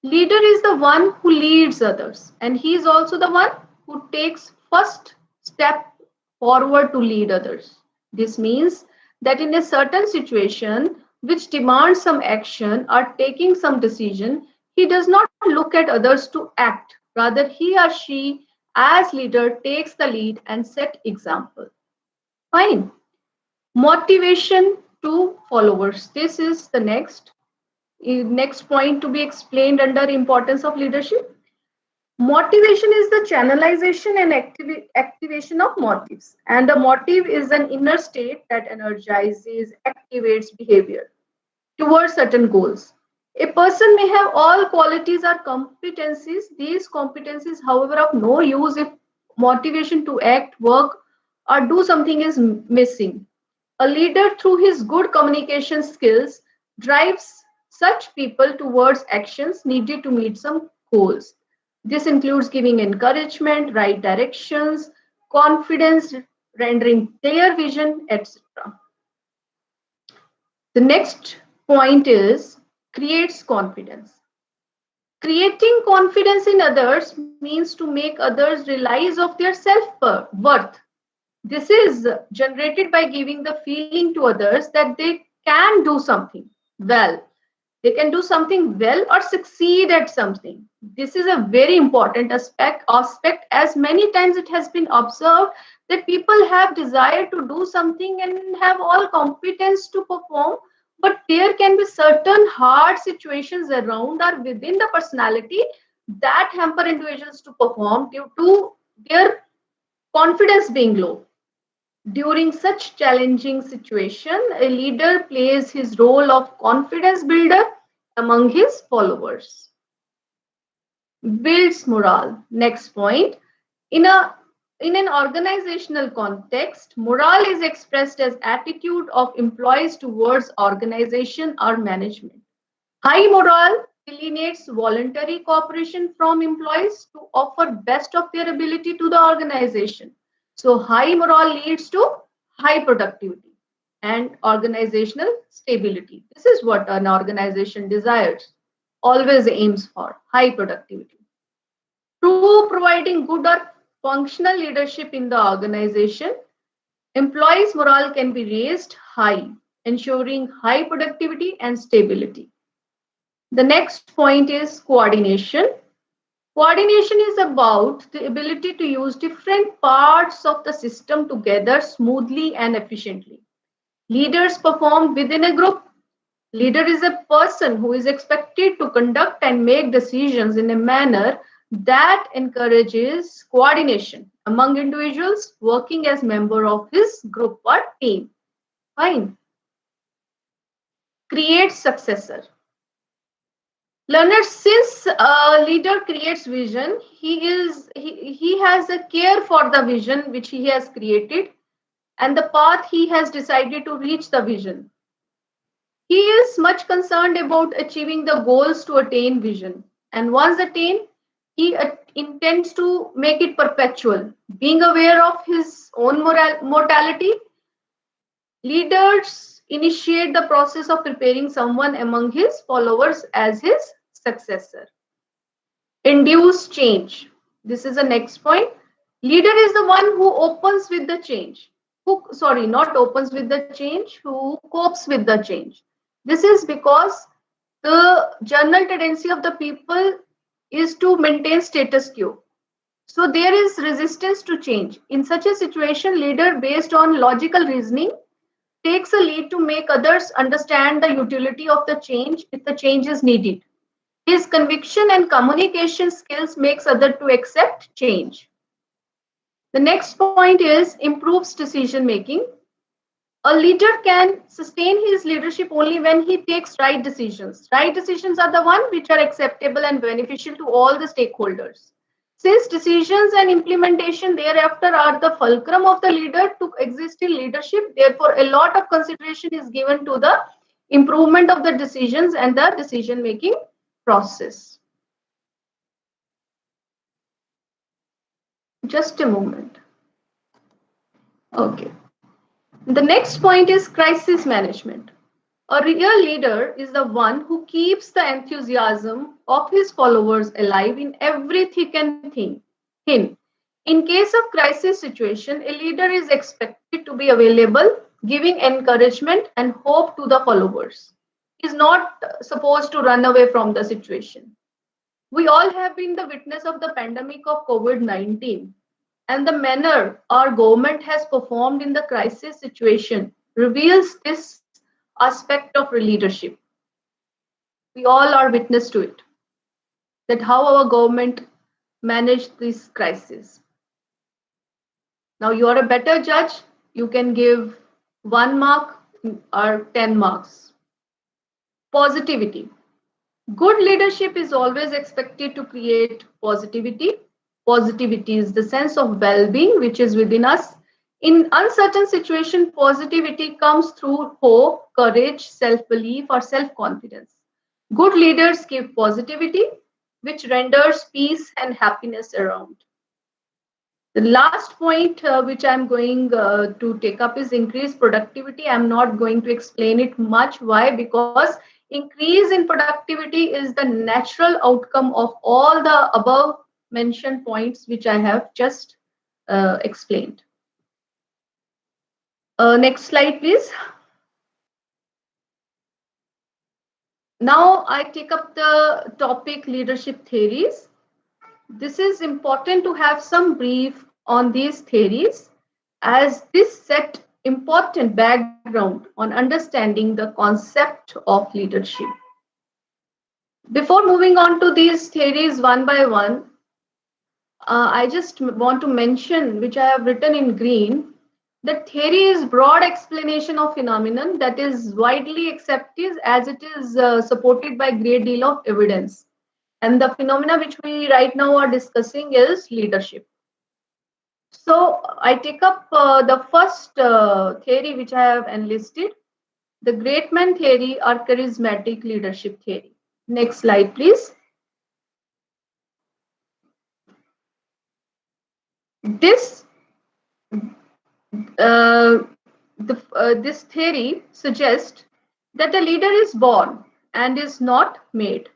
Leader is the one who leads others, and he is also the one who takes first step forward to lead others. This means that in a certain situation which demands some action or taking some decision, he does not look at others to act. Rather, he or she, as leader, takes the lead and set example. Fine. Motivation to followers. This is the next point to be explained under importance of leadership. Motivation is the channelization and activation of motives. And the motive is an inner state that energizes, activates behavior towards certain goals. A person may have all qualities or competencies. These competencies, however, of no use if motivation to act, work, or do something is missing. A leader, through his good communication skills, drives such people towards actions needed to meet some goals. This includes giving encouragement, right directions, confidence, rendering clear vision, etc. The next point is creates confidence. Creating confidence in others means to make others realize of their self-worth. This is generated by giving the feeling to others that they can do something well. They can do something well or succeed at something. This is a very important aspect as many times it has been observed that people have desire to do something and have all competence to perform, but there can be certain hard situations around or within the personality that hamper individuals to perform due to their confidence being low. During such challenging situation, a leader plays his role of confidence builder among his followers. Builds morale. Next point. In a in an organizational context, morale is expressed as attitude of employees towards organization or management. High morale delineates voluntary cooperation from employees to offer best of their ability to the organization. So high morale leads to high productivity and organizational stability. This is what an organization desires, always aims for, high productivity. Through providing good or functional leadership in the organization, employees' morale can be raised high, ensuring high productivity and stability. The next point is coordination. Coordination is about the ability to use different parts of the system together smoothly and efficiently. Leaders perform within a group. Leader is a person who is expected to conduct and make decisions in a manner that encourages coordination among individuals working as member of his group or team. Fine. Creates successor. Learners, since a leader creates vision, he has a care for the vision which he has created and the path he has decided to reach the vision. He is much concerned about achieving the goals to attain vision, and once attained, he intends to make it perpetual. Being aware of his own mortality, leaders initiate the process of preparing someone among his followers as his successor. Induce change. This is the next point. Leader is the one who opens with the change. Not opens with the change, who copes with the change. This is because the general tendency of the people is to maintain status quo. So there is resistance to change. In such a situation, leader based on logical reasoning takes a lead to make others understand the utility of the change if the change is needed. His conviction and communication skills makes others to accept change. The next point is improves decision making. A leader can sustain his leadership only when he takes right decisions. Right decisions are the ones which are acceptable and beneficial to all the stakeholders. Since decisions and implementation thereafter are the fulcrum of the leader to exist in leadership, therefore a lot of consideration is given to the improvement of the decisions and the decision making process. Just a moment. Okay. The next point is crisis management. A real leader is the one who keeps the enthusiasm of his followers alive in every thick and thin. In case of crisis situation, a leader is expected to be available, giving encouragement and hope to the followers. He is not supposed to run away from the situation. We all have been the witness of the pandemic of COVID-19, and the manner our government has performed in the crisis situation reveals this aspect of leadership. We all are witness to it, that how our government managed this crisis. Now you are a better judge. You can give 1 mark or 10 marks. Positivity. Good leadership is always expected to create positivity. Positivity is the sense of well-being which is within us. In uncertain situation, positivity comes through hope, courage, self-belief, or self-confidence. Good leaders give positivity, which renders peace and happiness around. The last point which I'm going to take up is increased productivity. I'm not going to explain it much. Why? Because increase in productivity is the natural outcome of all the above mentioned points which I have just explained. Next slide, please. Now I take up the topic leadership theories. This is important to have some brief on these theories, as this set important background on understanding the concept of leadership. Before moving on to these theories one by one, I just want to mention, which I have written in green, that theory is broad explanation of phenomenon that is widely accepted as it is supported by great deal of evidence. And the phenomena which we right now are discussing is leadership. So I take up the first theory which I have enlisted, the great man theory or charismatic leadership theory. Next slide, please. This this theory suggests that a leader is born and is not made.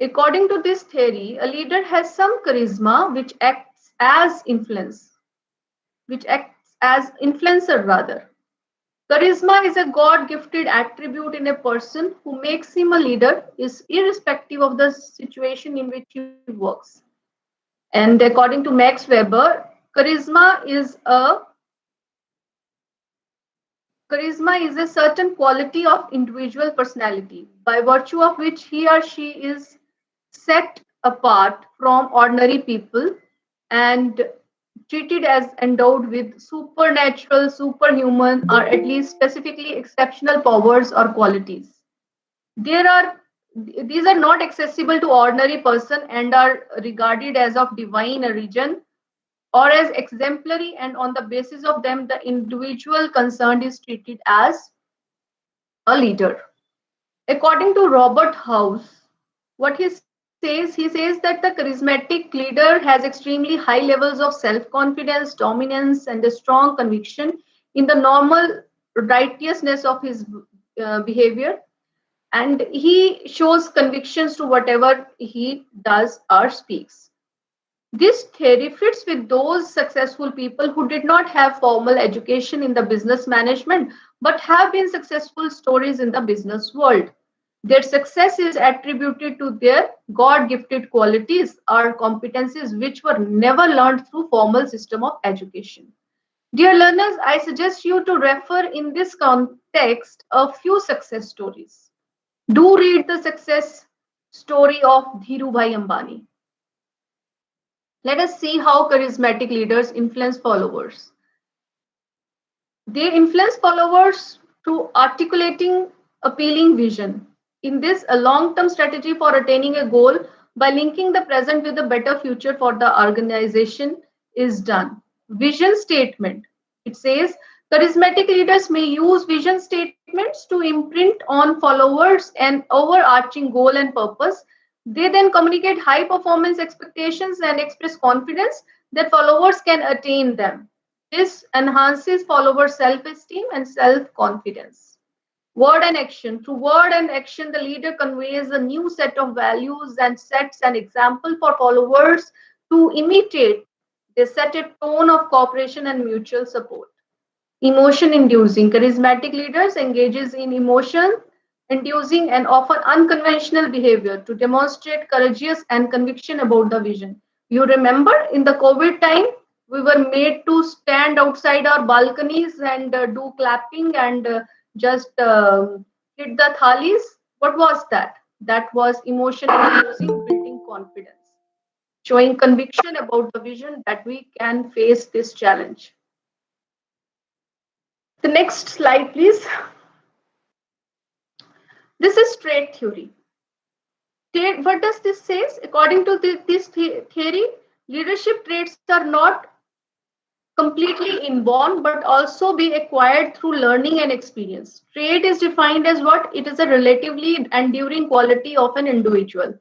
According to this theory, a leader has some charisma which acts as influencer rather. Charisma is a God-gifted attribute in a person who makes him a leader, is irrespective of the situation in which he works. And according to Max Weber, charisma is a certain quality of individual personality by virtue of which he or she is set apart from ordinary people and treated as endowed with supernatural, superhuman, or at least specifically exceptional powers or qualities. There are These are not accessible to ordinary person and are regarded as of divine origin or as exemplary, and on the basis of them the individual concerned is treated as a leader. According to Robert House, what he says that the charismatic leader has extremely high levels of self-confidence, dominance, and a strong conviction in the normal righteousness of his behavior, and he shows convictions to whatever he does or speaks. This theory fits with those successful people who did not have formal education in the business management but have been successful stories in the business world. Their success is attributed to their God gifted qualities or competencies which were never learned through formal system of education. Dear learners, I suggest you to refer in this context a few success stories. Do read the success story of Dhirubhai Ambani. Let us see how charismatic leaders influence followers. They influence followers through articulating appealing vision. In this, a long-term strategy for attaining a goal by linking the present with a better future for the organization is done. Vision statement. It says charismatic leaders may use vision statements to imprint on followers an overarching goal and purpose. They then communicate high performance expectations and express confidence that followers can attain them. This enhances follower self-esteem and self-confidence. Word and action. Through word and action, the leader conveys a new set of values and sets an example for followers to imitate. They set a tone of cooperation and mutual support. Emotion inducing. Charismatic leaders engages in emotion inducing and often unconventional behavior to demonstrate courageous and conviction about the vision. You remember in the COVID time, we were made to stand outside our balconies and do clapping and just hit the thalis. What was that? That was emotion inducing, building confidence, showing conviction about the vision that we can face this challenge. The next slide, please. This is trait theory. What does this say? According to this theory, leadership traits are not completely inborn but also be acquired through learning and experience. Trait is defined as what? It is a relatively enduring quality of an individual.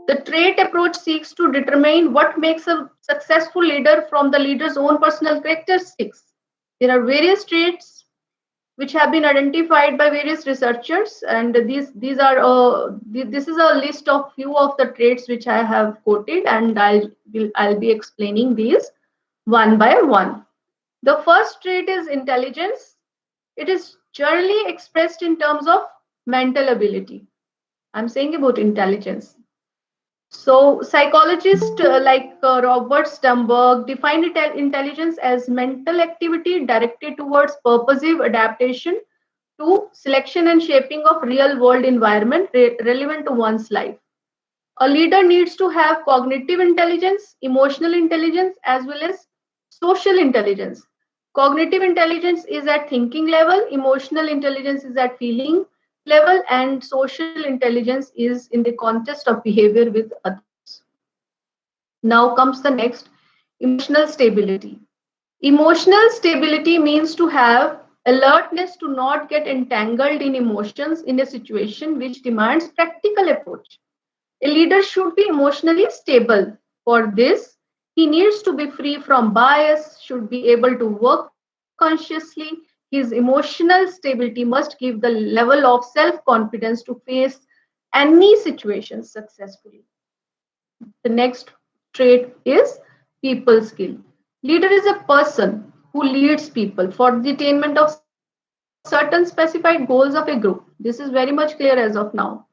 The trait approach seeks to determine what makes a successful leader from the leader's own personal characteristics. There are various traits which have been identified by various researchers, and this is a list of few of the traits which I have quoted, and I'll be explaining these one by one. The first trait is intelligence. It is generally expressed in terms of mental ability. I'm saying about intelligence. So, psychologists like Robert Sternberg define intelligence as mental activity directed towards purposive adaptation to selection and shaping of real world environment relevant to one's life. A leader needs to have cognitive intelligence, emotional intelligence, as well as social intelligence. Cognitive intelligence is at thinking level, emotional intelligence is at feeling level, and social intelligence is in the context of behavior with others. Now comes the next, emotional stability. Emotional stability means to have alertness to not get entangled in emotions in a situation which demands practical approach. A leader should be emotionally stable. For this, he needs to be free from bias, should be able to work consciously. His emotional stability must give the level of self-confidence to face any situation successfully. The next trait is people skill. Leader is a person who leads people for the attainment of certain specified goals of a group. This is very much clear as of now.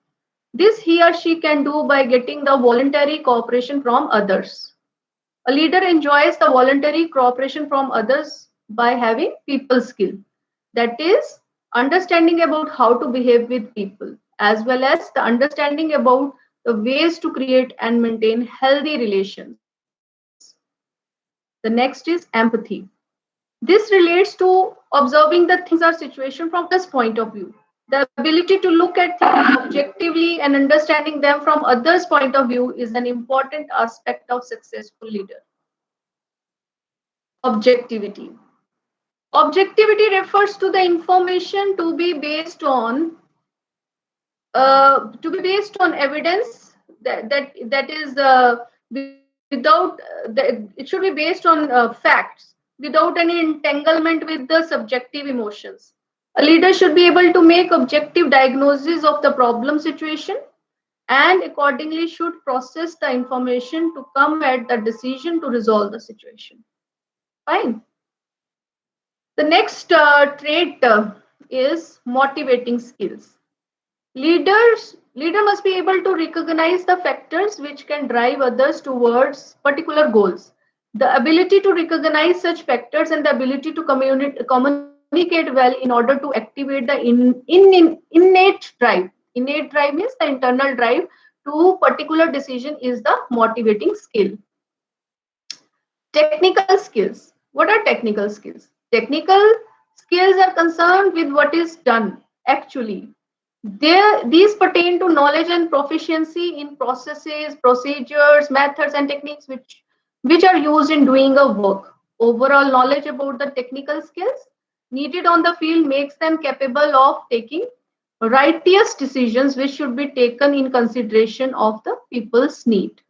This he or she can do by getting the voluntary cooperation from others. A leader enjoys the voluntary cooperation from others by having people skill. That is, understanding about how to behave with people, as well as the understanding about the ways to create and maintain healthy relations. The next is empathy. This relates to observing the things or situation from others' point of view. The ability to look at things objectively and understanding them from others' point of view is an important aspect of successful leader. Objectivity. Objectivity refers to the information to be based on evidence that is it should be based on facts without any entanglement with the subjective emotions. A leader should be able to make objective diagnosis of the problem situation and accordingly should process the information to come at the decision to resolve the situation. Fine. The next trait is motivating skills. Leader must be able to recognize the factors which can drive others towards particular goals. The ability to recognize such factors and the ability to communicate well in order to activate the innate drive. Innate drive means the internal drive to particular decision is the motivating skill. Technical skills. What are technical skills? Technical skills are concerned with what is done actually. These pertain to knowledge and proficiency in processes, procedures, methods, and techniques which are used in doing a work. Overall knowledge about the technical skills needed on the field makes them capable of taking righteous decisions which should be taken in consideration of the people's need.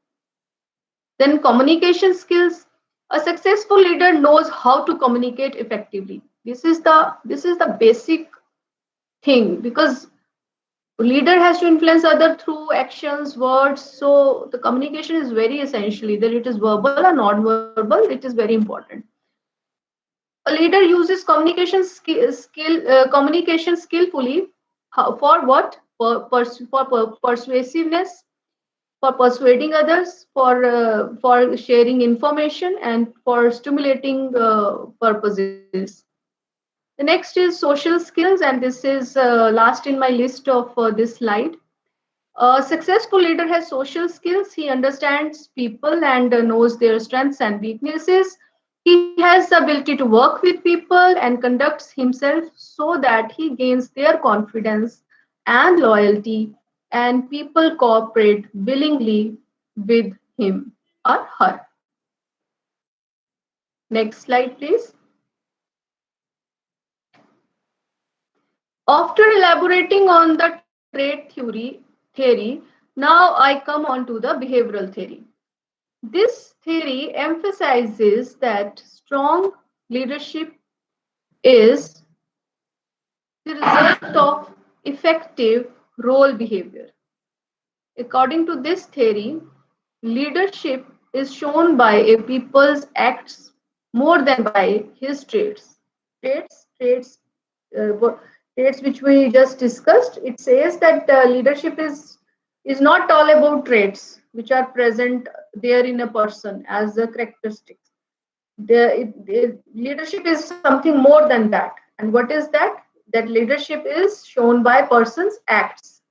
Then communication skills. A successful leader knows how to communicate effectively. This is the basic thing because Leader has to influence other through actions, words. So the communication is very essential. Either it is verbal or non-verbal. It is very important. A leader uses communication skillfully. For what? For persuasiveness, for persuading others, for sharing information, and for stimulating purposes. The next is social skills, and this is last in my list of this slide. A successful leader has social skills. He understands people and knows their strengths and weaknesses. He has the ability to work with people and conducts himself so that he gains their confidence and loyalty, and people cooperate willingly with him or her. Next slide, please. After elaborating on the trait theory, now I come on to the behavioral theory. This theory emphasizes that strong leadership is the result of effective role behavior. According to this theory, leadership is shown by a people's acts more than by his traits. Traits, traits which we just discussed. It says that leadership is not all about traits which are present there in a person as a characteristics. Leadership is something more than that. And what is that? That leadership is shown by person's acts.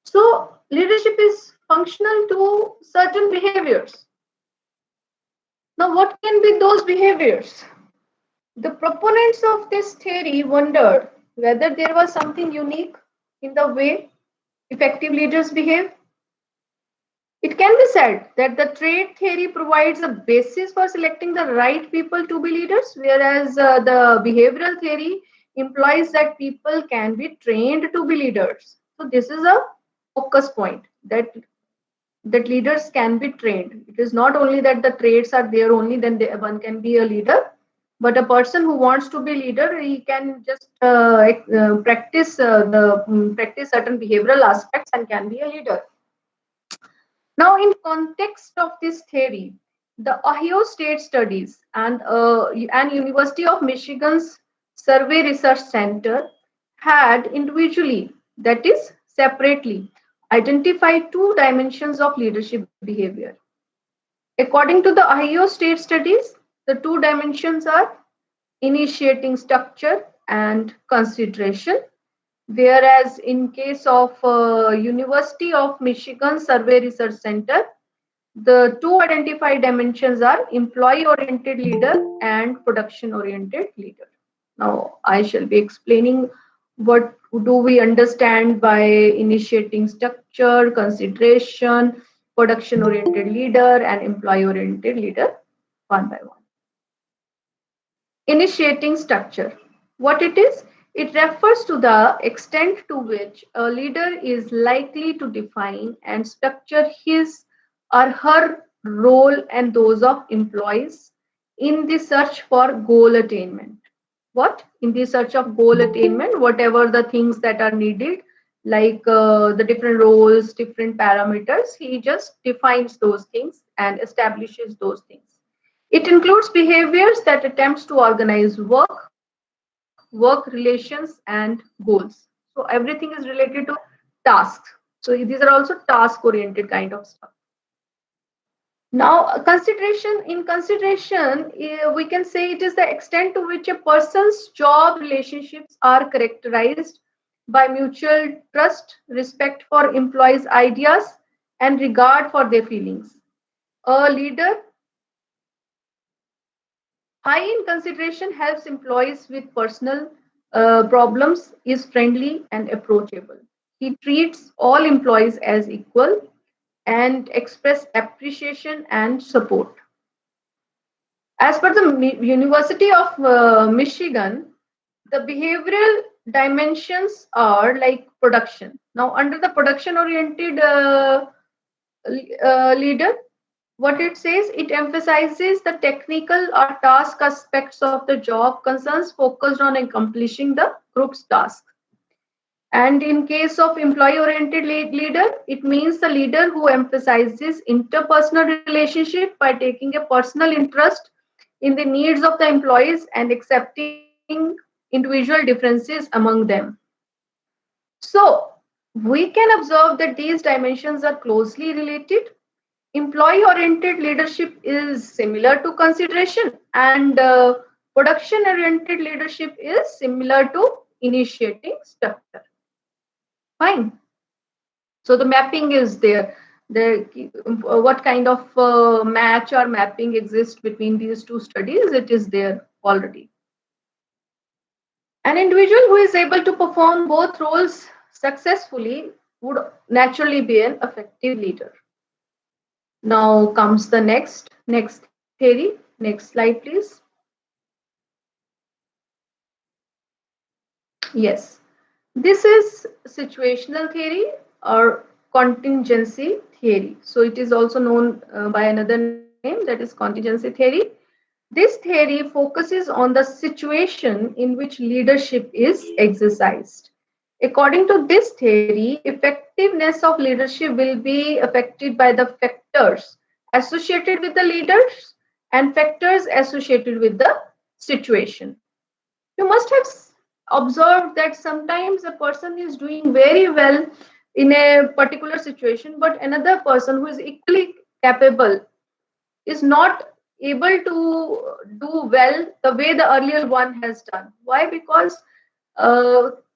So leadership is functional to certain behaviors. Now, what can be those behaviors? The proponents of this theory wondered whether there was something unique in the way effective leaders behave. It can be said that the trait theory provides a basis for selecting the right people to be leaders, whereas the behavioral theory implies that people can be trained to be leaders. So this is a focus point that leaders can be trained. It is not only that the traits are there only, then one can be a leader, but a person who wants to be leader, he can just practice certain behavioral aspects and can be a leader. Now, in context of this theory, the Ohio State Studies and University of Michigan's Survey Research Center had individually, that is separately, identified two dimensions of leadership behavior. According to the Ohio State Studies, the two dimensions are initiating structure and consideration, whereas in case of University of Michigan Survey Research Center, the two identified dimensions are employee oriented leader and production oriented leader. Now I shall be explaining what do we understand by initiating structure, consideration, production oriented leader, and employee oriented leader one by one. Initiating structure. What it is? It refers to the extent to which a leader is likely to define and structure his or her role and those of employees in the search for goal attainment. What? In the search of goal attainment, whatever the things that are needed, like the different roles, different parameters, he just defines those things and establishes those things. It includes behaviors that attempts to organize work relations, and goals. So everything is related to tasks. So these are also task-oriented kind of stuff. Now, consideration, we can say it is the extent to which a person's job relationships are characterized by mutual trust, respect for employees' ideas, and regard for their feelings. A leader high in consideration helps employees with personal problems, is friendly and approachable. He treats all employees as equal and express appreciation and support. As per the University of Michigan, the behavioral dimensions are like production. Now, under the production oriented leader, what it says, it emphasizes the technical or task aspects of the job concerns focused on accomplishing the group's task. And in case of employee-oriented leader, it means the leader who emphasizes interpersonal relationship by taking a personal interest in the needs of the employees and accepting individual differences among them. So we can observe that these dimensions are closely related. Employee-oriented leadership is similar to consideration, and production-oriented leadership is similar to initiating structure. Fine. So the mapping is there. What kind of match or mapping exists between these two studies? It is there already. An individual who is able to perform both roles successfully would naturally be an effective leader. Now comes the next theory. Next slide, please. Yes, this is situational theory or contingency theory. So it is also known by another name, that is contingency theory. This theory focuses on the situation in which leadership is exercised. According to this theory, effectiveness of leadership will be affected by the factors associated with the leaders and factors associated with the situation. You must have observed that sometimes a person is doing very well in a particular situation, but another person who is equally capable is not able to do well the way the earlier one has done. Why? Because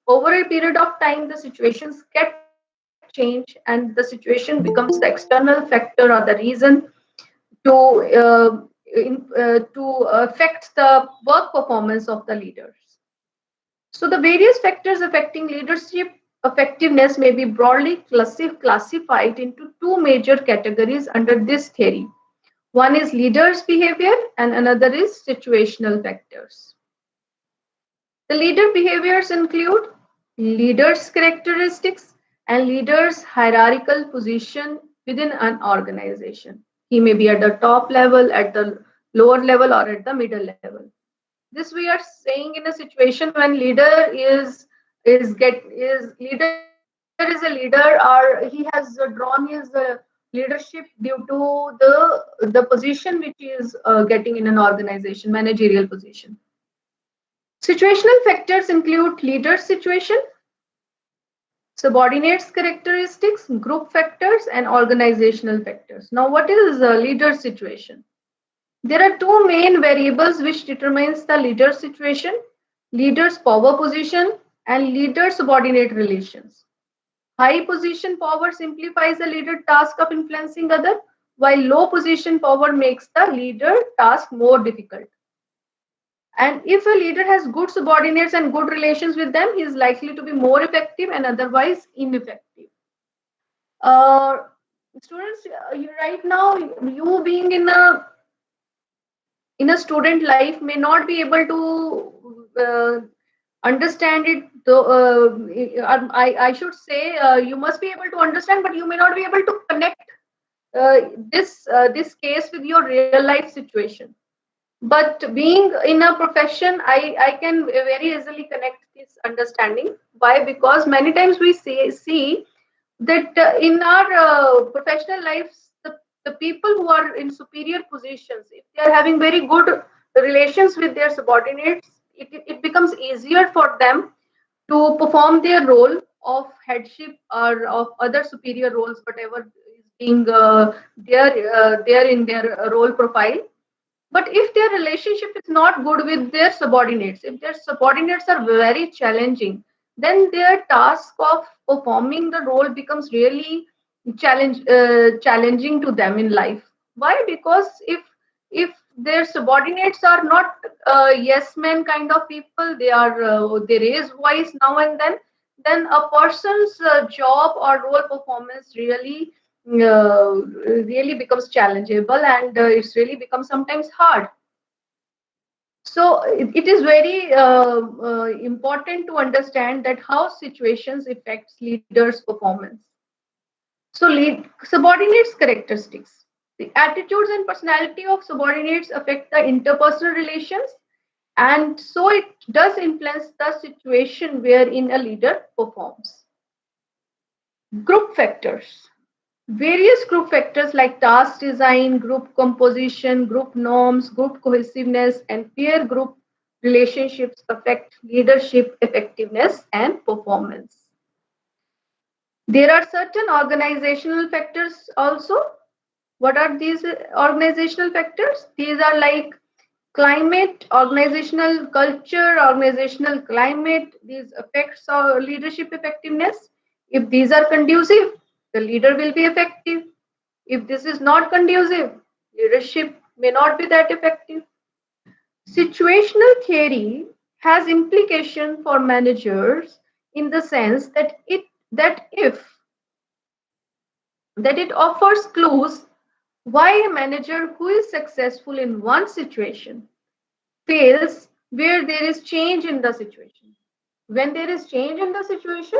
over a period of time, the situations get changed, and the situation becomes the external factor or the reason to to affect the work performance of the leaders. So the various factors affecting leadership effectiveness may be broadly classified into two major categories under this theory. One is leaders' behavior and another is situational factors. The leader behaviors include leaders' characteristics and leaders' hierarchical position within an organization. He may be at the top level, at the lower level, or at the middle level. This we are saying in a situation when leader is a leader, or he has drawn his leadership due to the position which he is getting in an organization, managerial position. Situational factors include leader's situation, subordinates characteristics, group factors, and organizational factors. Now, what is a leader's situation? There are two main variables which determines the leader's situation: leader's power position and leader-subordinate relations. High position power simplifies the leader task of influencing other, while low position power makes the leader task more difficult. And if a leader has good subordinates and good relations with them, he is likely to be more effective and otherwise ineffective. Uh, Students, right now, you being in a student life may not be able to understand it. I should say you must be able to understand, but you may not be able to connect this case with your real life situation. But being in a profession, I can very easily connect this understanding. Why? Because many times we see that in our professional lives, the people who are in superior positions, if they are having very good relations with their subordinates, it becomes easier for them to perform their role of headship or of other superior roles, whatever is being there in their role profile. But if their relationship is not good with their subordinates, if their subordinates are very challenging, then their task of performing the role becomes really challenging to them in life. Why? Because if their subordinates are not yes men kind of people, they raise voice now and then a person's job or role performance really becomes challengeable, and it's really becomes sometimes hard. So it is very important to understand that how situations affects leaders' performance. So subordinates characteristics. The attitudes and personality of subordinates affect the interpersonal relations. And so it does influence the situation wherein a leader performs. Group factors. Various group factors like task design, group composition, group norms, group cohesiveness, and peer group relationships affect leadership effectiveness and performance. There are certain organizational factors also. What are these organizational factors? These are like climate, organizational culture, organizational climate. These affects our leadership effectiveness. If these are conducive, the leader will be effective. If this is not conducive, leadership may not be that effective. Situational theory has implication for managers in the sense that it offers clues why a manager who is successful in one situation fails where there is change in the situation. When there is change in the situation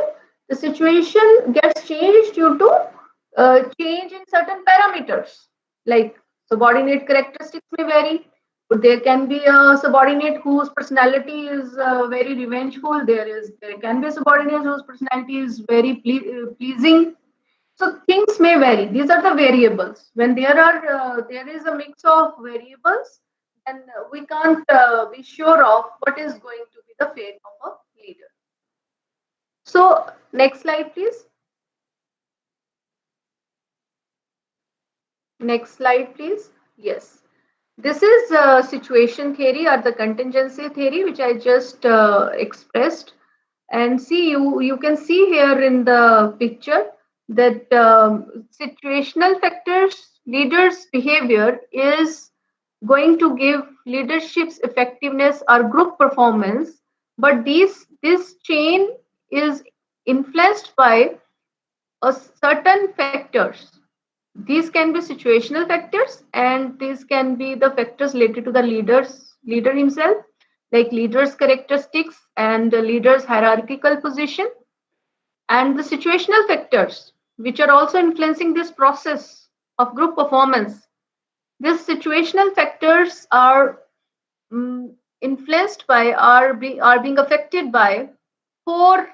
gets changed due to change in certain parameters, like subordinate characteristics may vary. There can be a subordinate whose personality is very revengeful. There can be a subordinate whose personality is very pleasing. So things may vary. These are the variables. When there is a mix of variables, then we can't be sure of what is going to be the fate of a leader. So next slide, please. Next slide, please. Yes. This is situation theory or the contingency theory, which I just expressed. And see, you can see here in the picture that situational factors, leaders' behavior is going to give leadership's effectiveness or group performance. But this chain is influenced by a certain factors. These can be situational factors, and these can be the factors related to the leader himself, like leader's characteristics and the leader's hierarchical position, and the situational factors, which are also influencing this process of group performance. These situational factors are influenced by, are being affected by four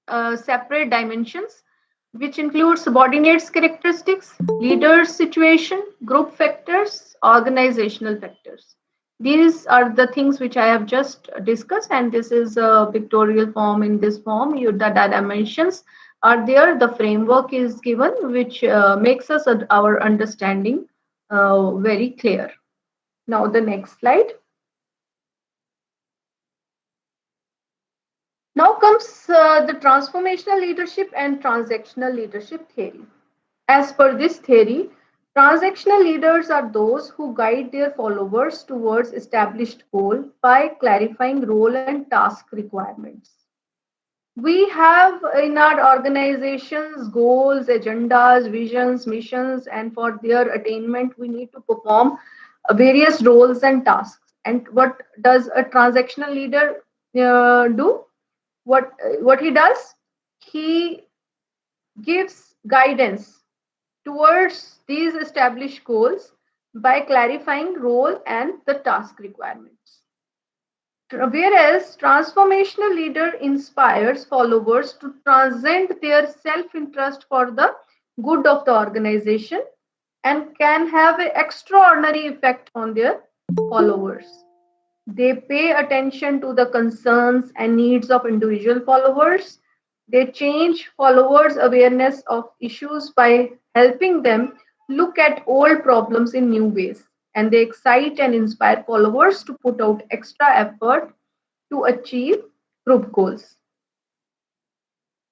separate dimensions, which include subordinates characteristics, leaders situation, group factors, organizational factors. These are the things which I have just discussed, and this is a pictorial form. In this form, the dimensions are there, the framework is given, which makes us our understanding very clear. Now the next slide. Now comes the transformational leadership and transactional leadership theory. As per this theory, transactional leaders are those who guide their followers towards established goal by clarifying role and task requirements. We have in our organizations goals, agendas, visions, missions, and for their attainment, we need to perform various roles and tasks. And what does a transactional leader do? What he does? He gives guidance towards these established goals by clarifying role and the task requirements. Whereas transformational leader inspires followers to transcend their self-interest for the good of the organization and can have an extraordinary effect on their followers. They pay attention to the concerns and needs of individual followers. They change followers' awareness of issues by helping them look at old problems in new ways. And they excite and inspire followers to put out extra effort to achieve group goals.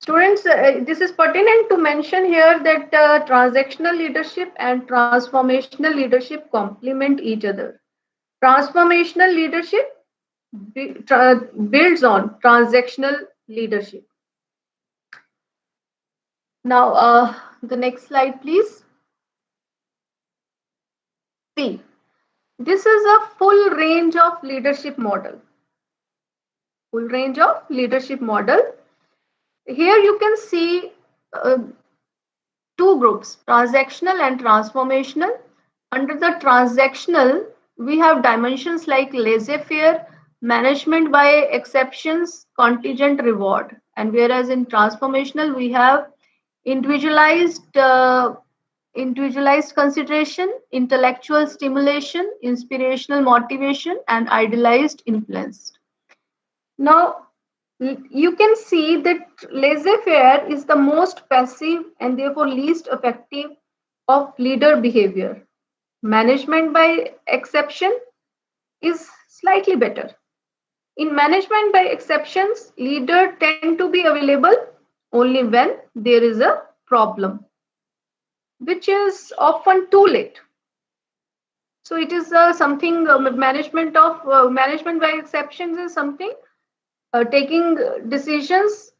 Students, this is pertinent to mention here that transactional leadership and transformational leadership complement each other. Transformational leadership builds on transactional leadership. Now, the next slide, please. See, this is a full range of leadership model. Full range of leadership model. Here you can see two groups, transactional and transformational. Under the transactional, we have dimensions like laissez-faire, management by exceptions, contingent reward. And whereas in transformational, we have individualized individualized consideration, intellectual stimulation, inspirational motivation, and idealized influence. Now, you can see that laissez-faire is the most passive and therefore least effective of leader behavior. Management by exception is slightly better. In management by exceptions, leaders tend to be available only when there is a problem, which is often too late. So it is something management by exceptions is something taking decisions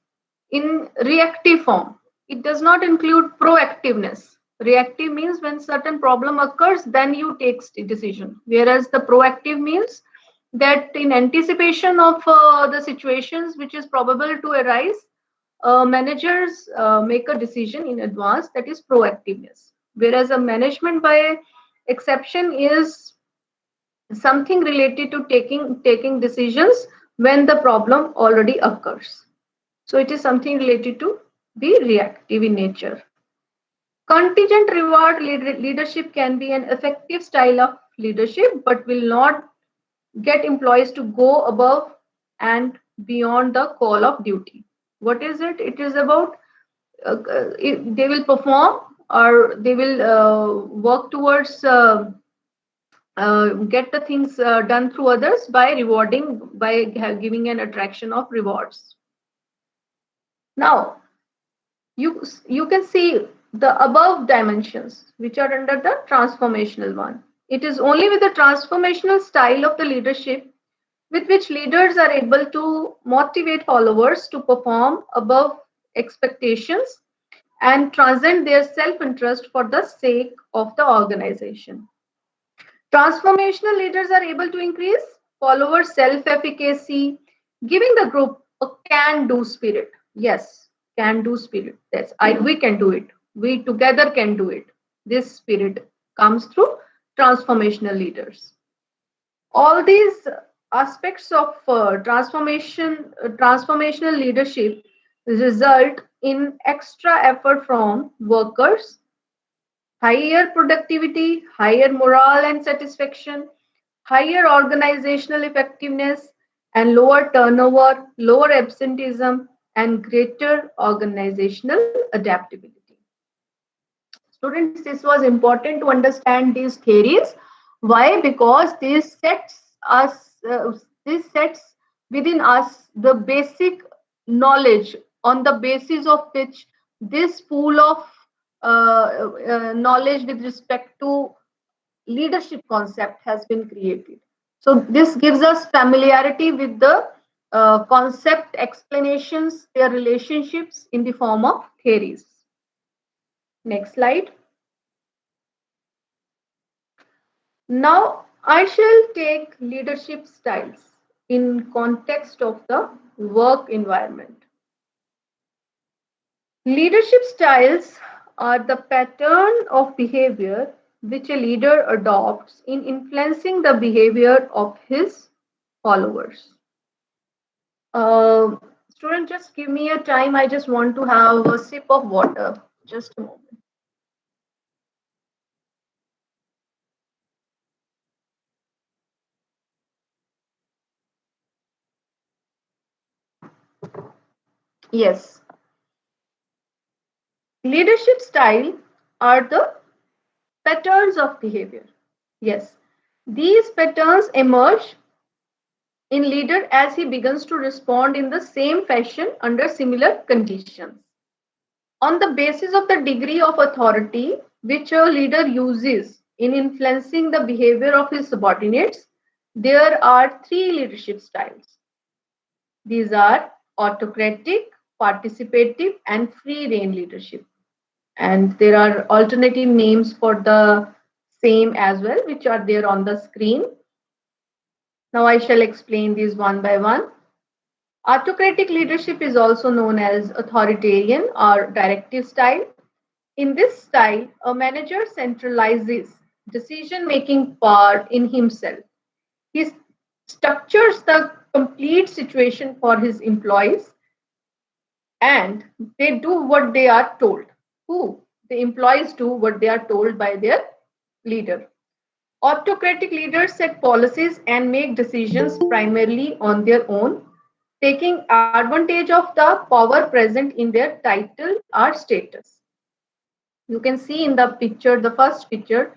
in reactive form. It does not include proactiveness. Reactive means when certain problem occurs, then you take decision. Whereas the proactive means that in anticipation of the situations which is probable to arise, managers make a decision in advance, that is proactiveness. Whereas a management by exception is something related to taking decisions when the problem already occurs. So it is something related to be reactive in nature. Contingent reward leadership can be an effective style of leadership, but will not get employees to go above and beyond the call of duty. What is it? It is about they will perform or they will work towards get the things done through others by rewarding, by giving an attraction of rewards. Now, you can see the above dimensions which are under the transformational one. It is only with the transformational style of the leadership with which leaders are able to motivate followers to perform above expectations and transcend their self-interest for the sake of the organization. Transformational leaders are able to increase follower self-efficacy, giving the group a can-do spirit. Yes, can-do spirit. We can do it. We together can do it. This spirit comes through transformational leaders. All these aspects of transformational leadership result in extra effort from workers, higher productivity, higher morale and satisfaction, higher organizational effectiveness, and lower turnover, lower absenteeism, and greater organizational adaptability. Students, this was important to understand these theories. Why? Because this sets within us the basic knowledge on the basis of which this pool of knowledge with respect to leadership concept has been created. So this gives us familiarity with the concept explanations, their relationships in the form of theories. Next slide. Now I shall take leadership styles in context of the work environment. Leadership styles are the pattern of behavior which a leader adopts in influencing the behavior of his followers. Student, just give me a time. I just want to have a sip of water. Just a moment. Yes. Leadership style are the patterns of behavior. Yes. These patterns emerge in leader as he begins to respond in the same fashion under similar conditions. On the basis of the degree of authority which a leader uses in influencing the behavior of his subordinates, there are three leadership styles. These are autocratic, participative, and free rein leadership. And there are alternative names for the same as well, which are there on the screen. Now I shall explain these one by one. Autocratic leadership is also known as authoritarian or directive style. In this style, a manager centralizes decision-making power in himself. He structures the complete situation for his employees, and they do what they are told. Who? The employees do what they are told by their leader. Autocratic leaders set policies and make decisions primarily on their own, taking advantage of the power present in their title or status. You can see in the picture, the first picture,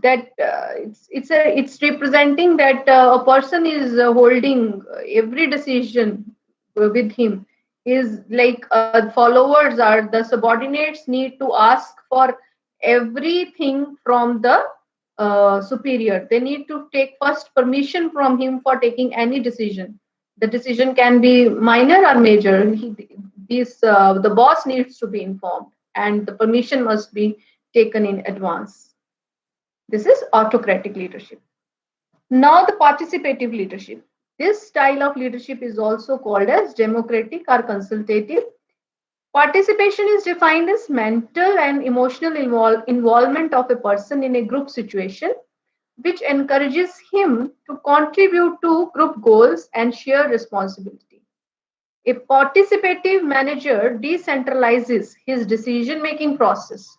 that it's representing that a person is holding every decision with him. Is like followers or the subordinates need to ask for everything from the superior. They need to take first permission from him for taking any decision. The decision can be minor or major. The boss needs to be informed, and the permission must be taken in advance. This is autocratic leadership. Now, the participative leadership. This style of leadership is also called as democratic or consultative. Participation is defined as mental and emotional involvement of a person in a group situation, which encourages him to contribute to group goals and share responsibility. A participative manager decentralizes his decision making process.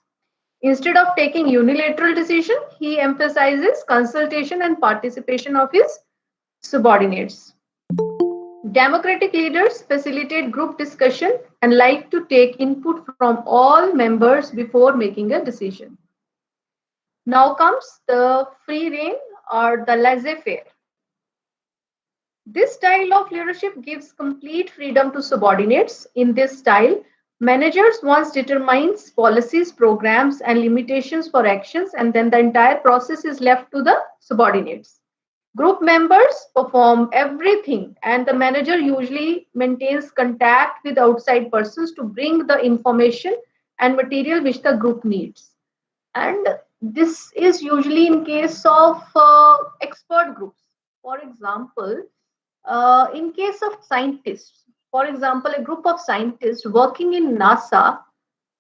Instead of taking unilateral decision, he emphasizes consultation and participation of his subordinates. Democratic leaders facilitate group discussion and like to take input from all members before making a decision. Now comes the free rein or the laissez-faire. This style of leadership gives complete freedom to subordinates. In this style, managers once determines policies, programs, and limitations for actions, and then the entire process is left to the subordinates. Group members perform everything, and the manager usually maintains contact with outside persons to bring the information and material which the group needs. And this is usually in case of expert groups. For example, in case of scientists, for example, a group of scientists working in NASA,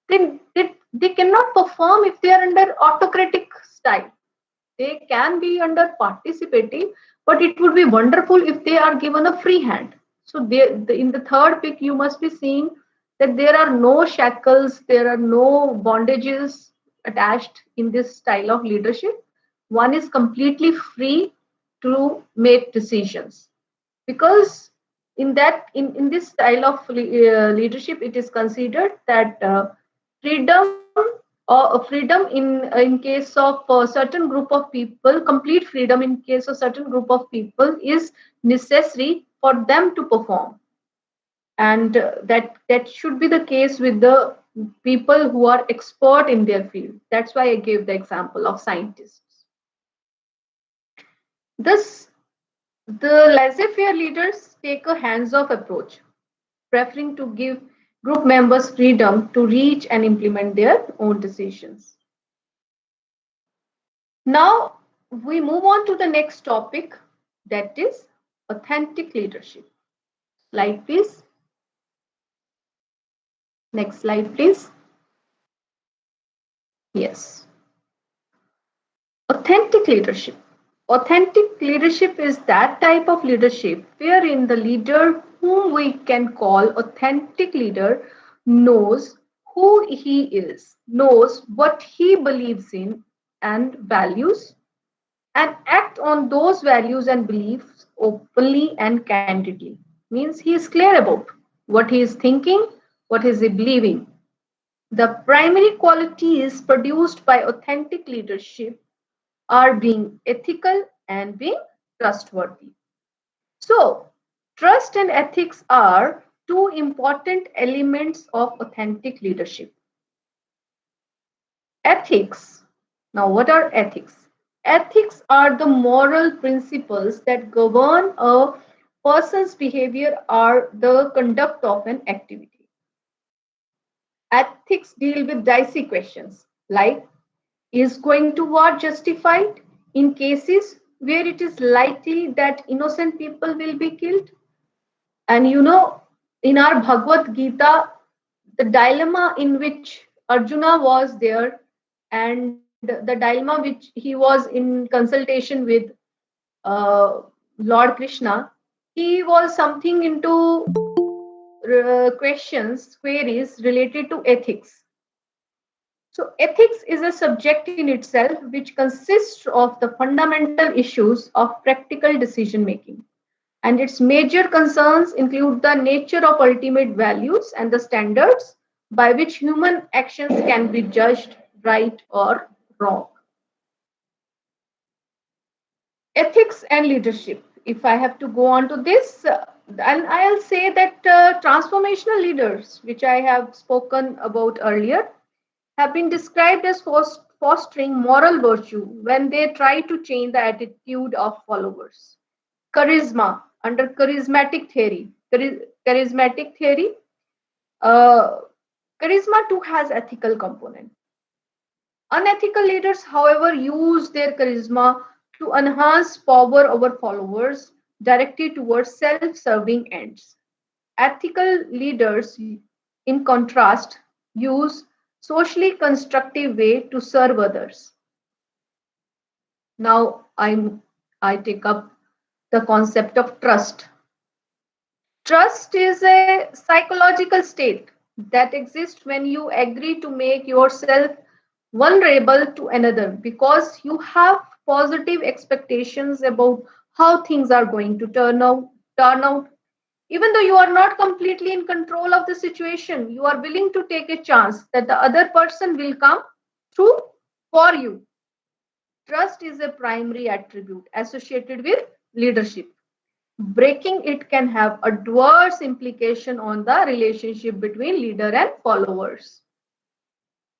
they cannot perform if they are under autocratic style. They can be under participative, but it would be wonderful if they are given a free hand. So in the third pick, you must be seeing that there are no shackles, there are no bondages attached in this style of leadership. One is completely free to make decisions, because in this style of leadership, it is considered that freedom freedom in case of a certain group of people, complete freedom in case of certain group of people is necessary for them to perform, and that should be the case with the people who are expert in their field. That's why I gave the example of scientists. Thus, the laissez-faire leaders take a hands-off approach, preferring to give group members freedom to reach and implement their own decisions. Now, we move on to the next topic, that is authentic leadership. Slide, please. Next slide, please. Yes. Authentic leadership. Authentic leadership is that type of leadership wherein the leader, whom we can call authentic leader, knows who he is, knows what he believes in and values, and act on those values and beliefs openly and candidly. Means he is clear about what he is thinking, what he is believing. The primary qualities produced by authentic leadership are being ethical and being trustworthy. So, trust and ethics are two important elements of authentic leadership. Ethics. Now, what are ethics? Ethics are the moral principles that govern a person's behavior or the conduct of an activity. Ethics deal with dicey questions like, is going to war justified in cases where it is likely that innocent people will be killed? And in our Bhagavad Gita, the dilemma in which Arjuna was there, and the dilemma which he was in consultation with Lord Krishna, he was something into queries related to ethics. So, ethics is a subject in itself which consists of the fundamental issues of practical decision making. And its major concerns include the nature of ultimate values and the standards by which human actions can be judged right or wrong. Ethics and leadership. If I have to go on to this, and I'll say that transformational leaders, which I have spoken about earlier, have been described as fostering moral virtue when they try to change the attitude of followers. Charisma, under charismatic theory. Charismatic theory, uh, charisma too has ethical component. Unethical leaders, however, use their charisma to enhance power over followers directed towards self-serving ends. Ethical leaders, in contrast, use socially constructive way to serve others. Now I take up the concept of trust. Trust is a psychological state that exists when you agree to make yourself vulnerable to another because you have positive expectations about how things are going to turn out. Even though you are not completely in control of the situation, you are willing to take a chance that the other person will come through for you. Trust is a primary attribute associated with leadership. Breaking it can have adverse implication on the relationship between leader and followers.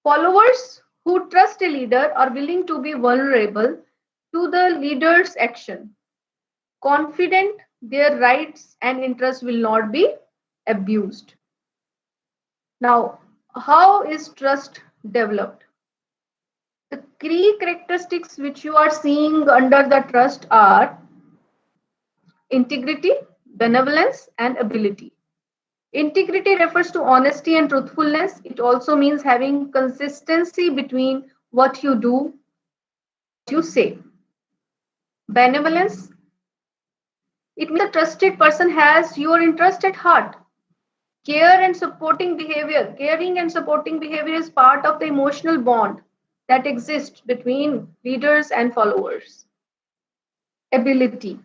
Followers who trust a leader are willing to be vulnerable to the leader's action, confident their rights and interests will not be abused. Now, how is trust developed? The key characteristics which you are seeing under the trust are integrity, benevolence, and ability. Integrity refers to honesty and truthfulness. It also means having consistency between what you do and what you say. Benevolence, it means the trusted person has your interest at heart. Care and supporting behavior. Caring and supporting behavior is part of the emotional bond that exists between leaders and followers. Ability.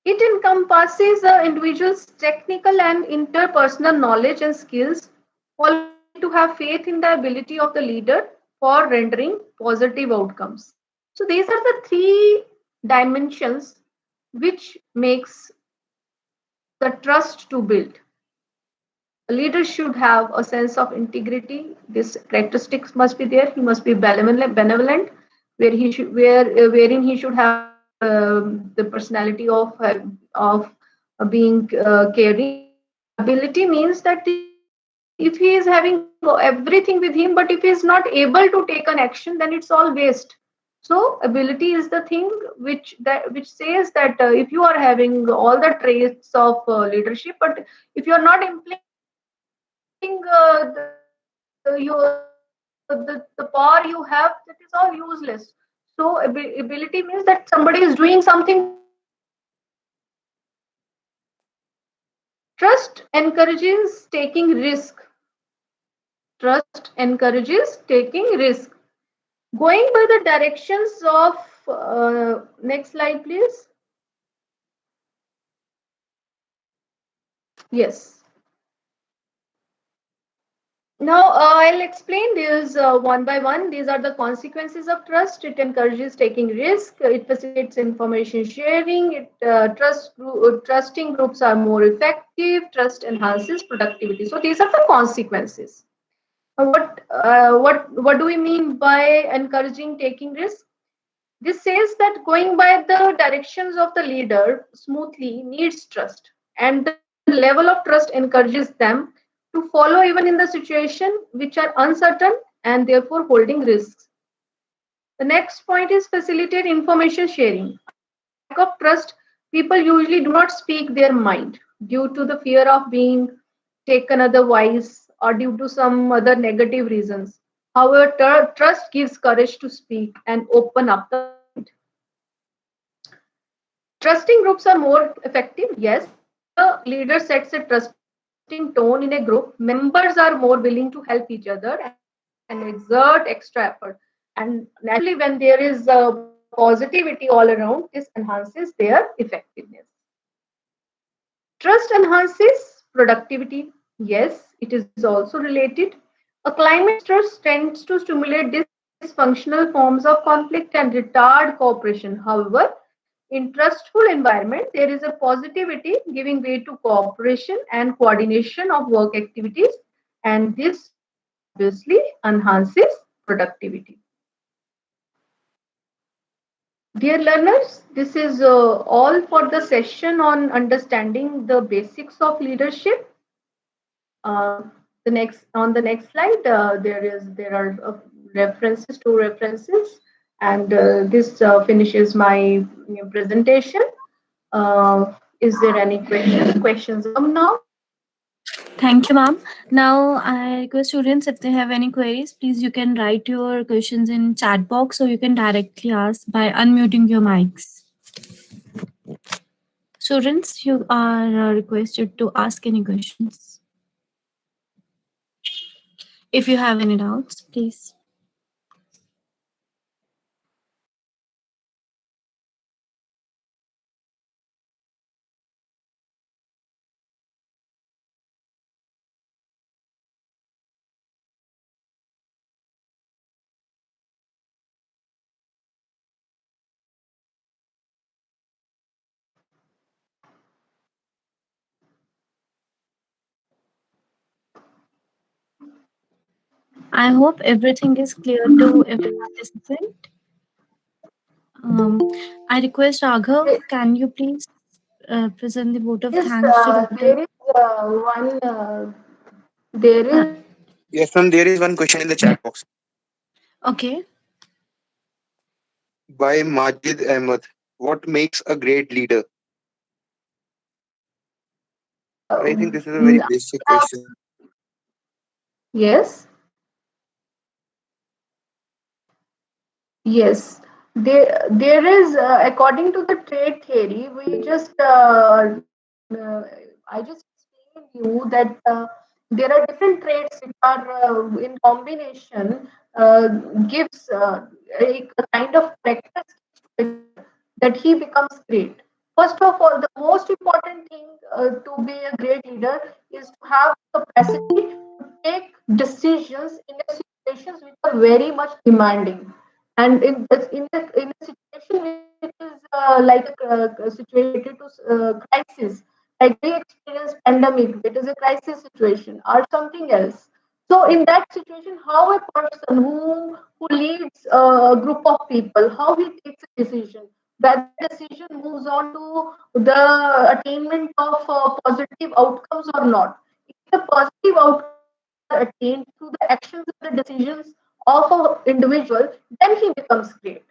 It encompasses the individual's technical and interpersonal knowledge and skills. Followers need to have faith in the ability of the leader for rendering positive outcomes. So these are the three dimensions which makes the trust to build. A leader should have a sense of integrity. This characteristics must be there. He must be benevolent, wherein he should have the personality of being caring. Ability means that if he is having everything with him, but if he is not able to take an action, then it's all waste. So ability is the thing which says that if you are having all the traits of leadership, but if you are not implementing the power you have, that is all useless. So ability means that somebody is doing something but is not able to take an action. Trust encourages taking risk. Trust encourages taking risk. Going by the directions of next slide, please. Yes. Now, I'll explain these one by one. These are the consequences of trust. It encourages taking risk. It facilitates information sharing. Trusting groups are more effective. Trust enhances productivity. So these are the consequences. What do we mean by encouraging taking risk? This says that going by the directions of the leader smoothly needs trust, and the level of trust encourages them to follow even in the situation which are uncertain and therefore holding risks. The next point is facilitate information sharing. Under lack of trust, people usually do not speak their mind due to the fear of being taken otherwise or due to some other negative reasons. However, trust gives courage to speak and open up the mind. Trusting groups are more effective. Yes, when a leader sets a trusting tone in a group, members are more willing to help each other and exert extra effort. And naturally, when there is positivity all around, this enhances their effectiveness. Trust enhances productivity. Yes, it is also related. A climate of mistrust tends to stimulate dysfunctional forms of conflict and retard cooperation. However, in trustful environment, there is a positivity giving way to cooperation and coordination of work activities, and this obviously enhances productivity. Dear learners, this is all for the session on understanding the basics of leadership. The next slide, there are references, two references, and this finishes my presentation. Is there any questions now? Thank you, ma'am. Now, I request students if they have any queries, please you can write your questions in chat box or you can directly ask by unmuting your mics. Students, you are requested to ask any questions. If you have any doubts, please. I hope everything is clear to every participant. Um, I request Raghav, can you please present the vote of Yes, thanks to Dr. there is one. There Uh, is Yes, ma'am. There is one question in the chat box okay. by Majid Ahmed. What makes a great leader? I think this is a very basic question. yes. Yes, there is, according to the trade theory, we just I just explained you that there are different traits which are in combination gives a kind of characteristics to a leader that he becomes great. First of all, the most important thing to be a great leader is to have the capacity to take decisions in a situations which are very much demanding, and in a situation which is like a situation related to crisis, like we experience pandemic, it is a crisis situation or something else. So in that situation, how a person who leads a group of people, how he takes a decision, whether decision moves on to the attainment of positive outcomes or not. If the positive outcomes are attained through the actions and the decisions of an individual, then he becomes great.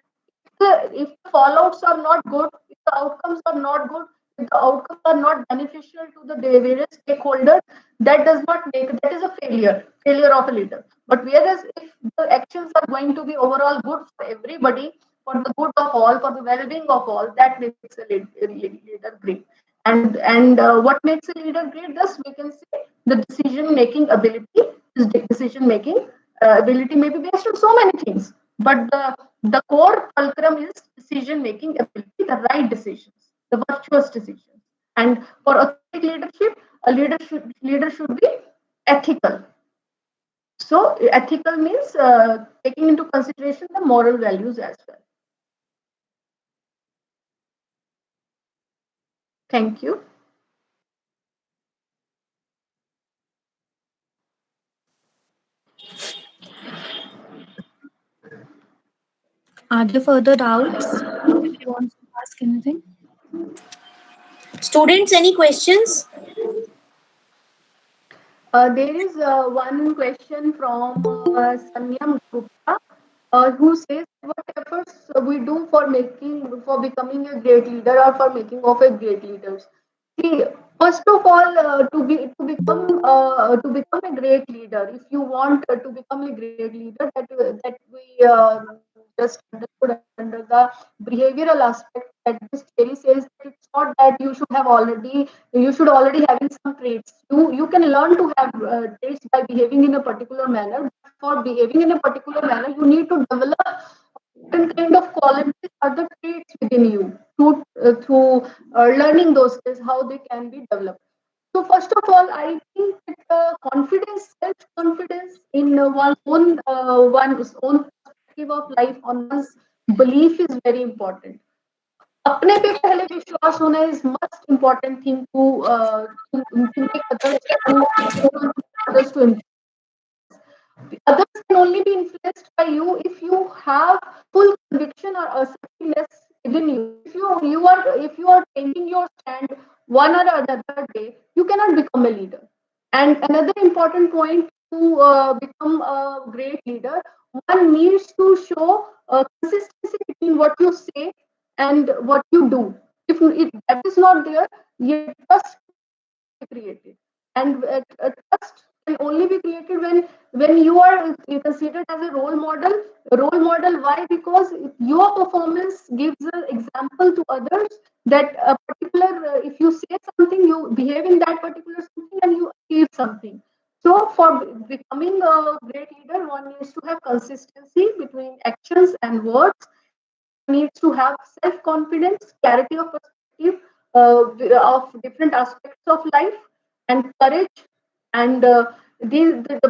If the fallouts are not good, if the outcomes are not good, if the outcomes are not beneficial to the various stakeholders, that is a failure of a leader. But whereas if the actions are going to be overall good for everybody, for the good of all, for the well-being of all, that makes a leader great. And what makes a leader great? Thus, we can say the decision-making ability. His decision-making ability may be based on so many things, but the core fulcrum is decision making ability, the right decisions, the virtuous decisions. And for authentic leadership, a leader should be ethical. So ethical means taking into consideration the moral values as well. Thank you. Are there further doubts? If you want to ask anything. Students, any questions? There is one question from Sanyam Gupta, who says, "What efforts we do for becoming a great leader or for making of a great leaders?" See, first of all, to become a great leader, if you want to become a great leader, that we just understood under the behavioral aspect, that this theory says that not that you should already having some traits. You can learn to have traits by behaving in a particular manner. For behaving in a particular manner, you need to develop certain kind of qualities or the traits within you through learning those skills, how they can be developed. So first of all, I think that confidence, self-confidence in one's own perspective of life, on one's belief is very important. अपने पे पहले विश्वास होना is most important thing to make others to others can only be influenced by you if you have full conviction or assertiveness within you. If you are changing your stand one or another day, you cannot become a leader. And another important point to become a great leader, one needs to show consistency between what you say and what you do. If that is not there, your trust created, and trust can only be created when you are considered as a role model. Why? Because your performance gives an example to others that a particular if you say something, you behave in that particular something, and you achieve something. So for becoming a great leader, one needs to have consistency between actions and words. One needs to have self-confidence, clarity of perspective of different aspects of life, and courage. And the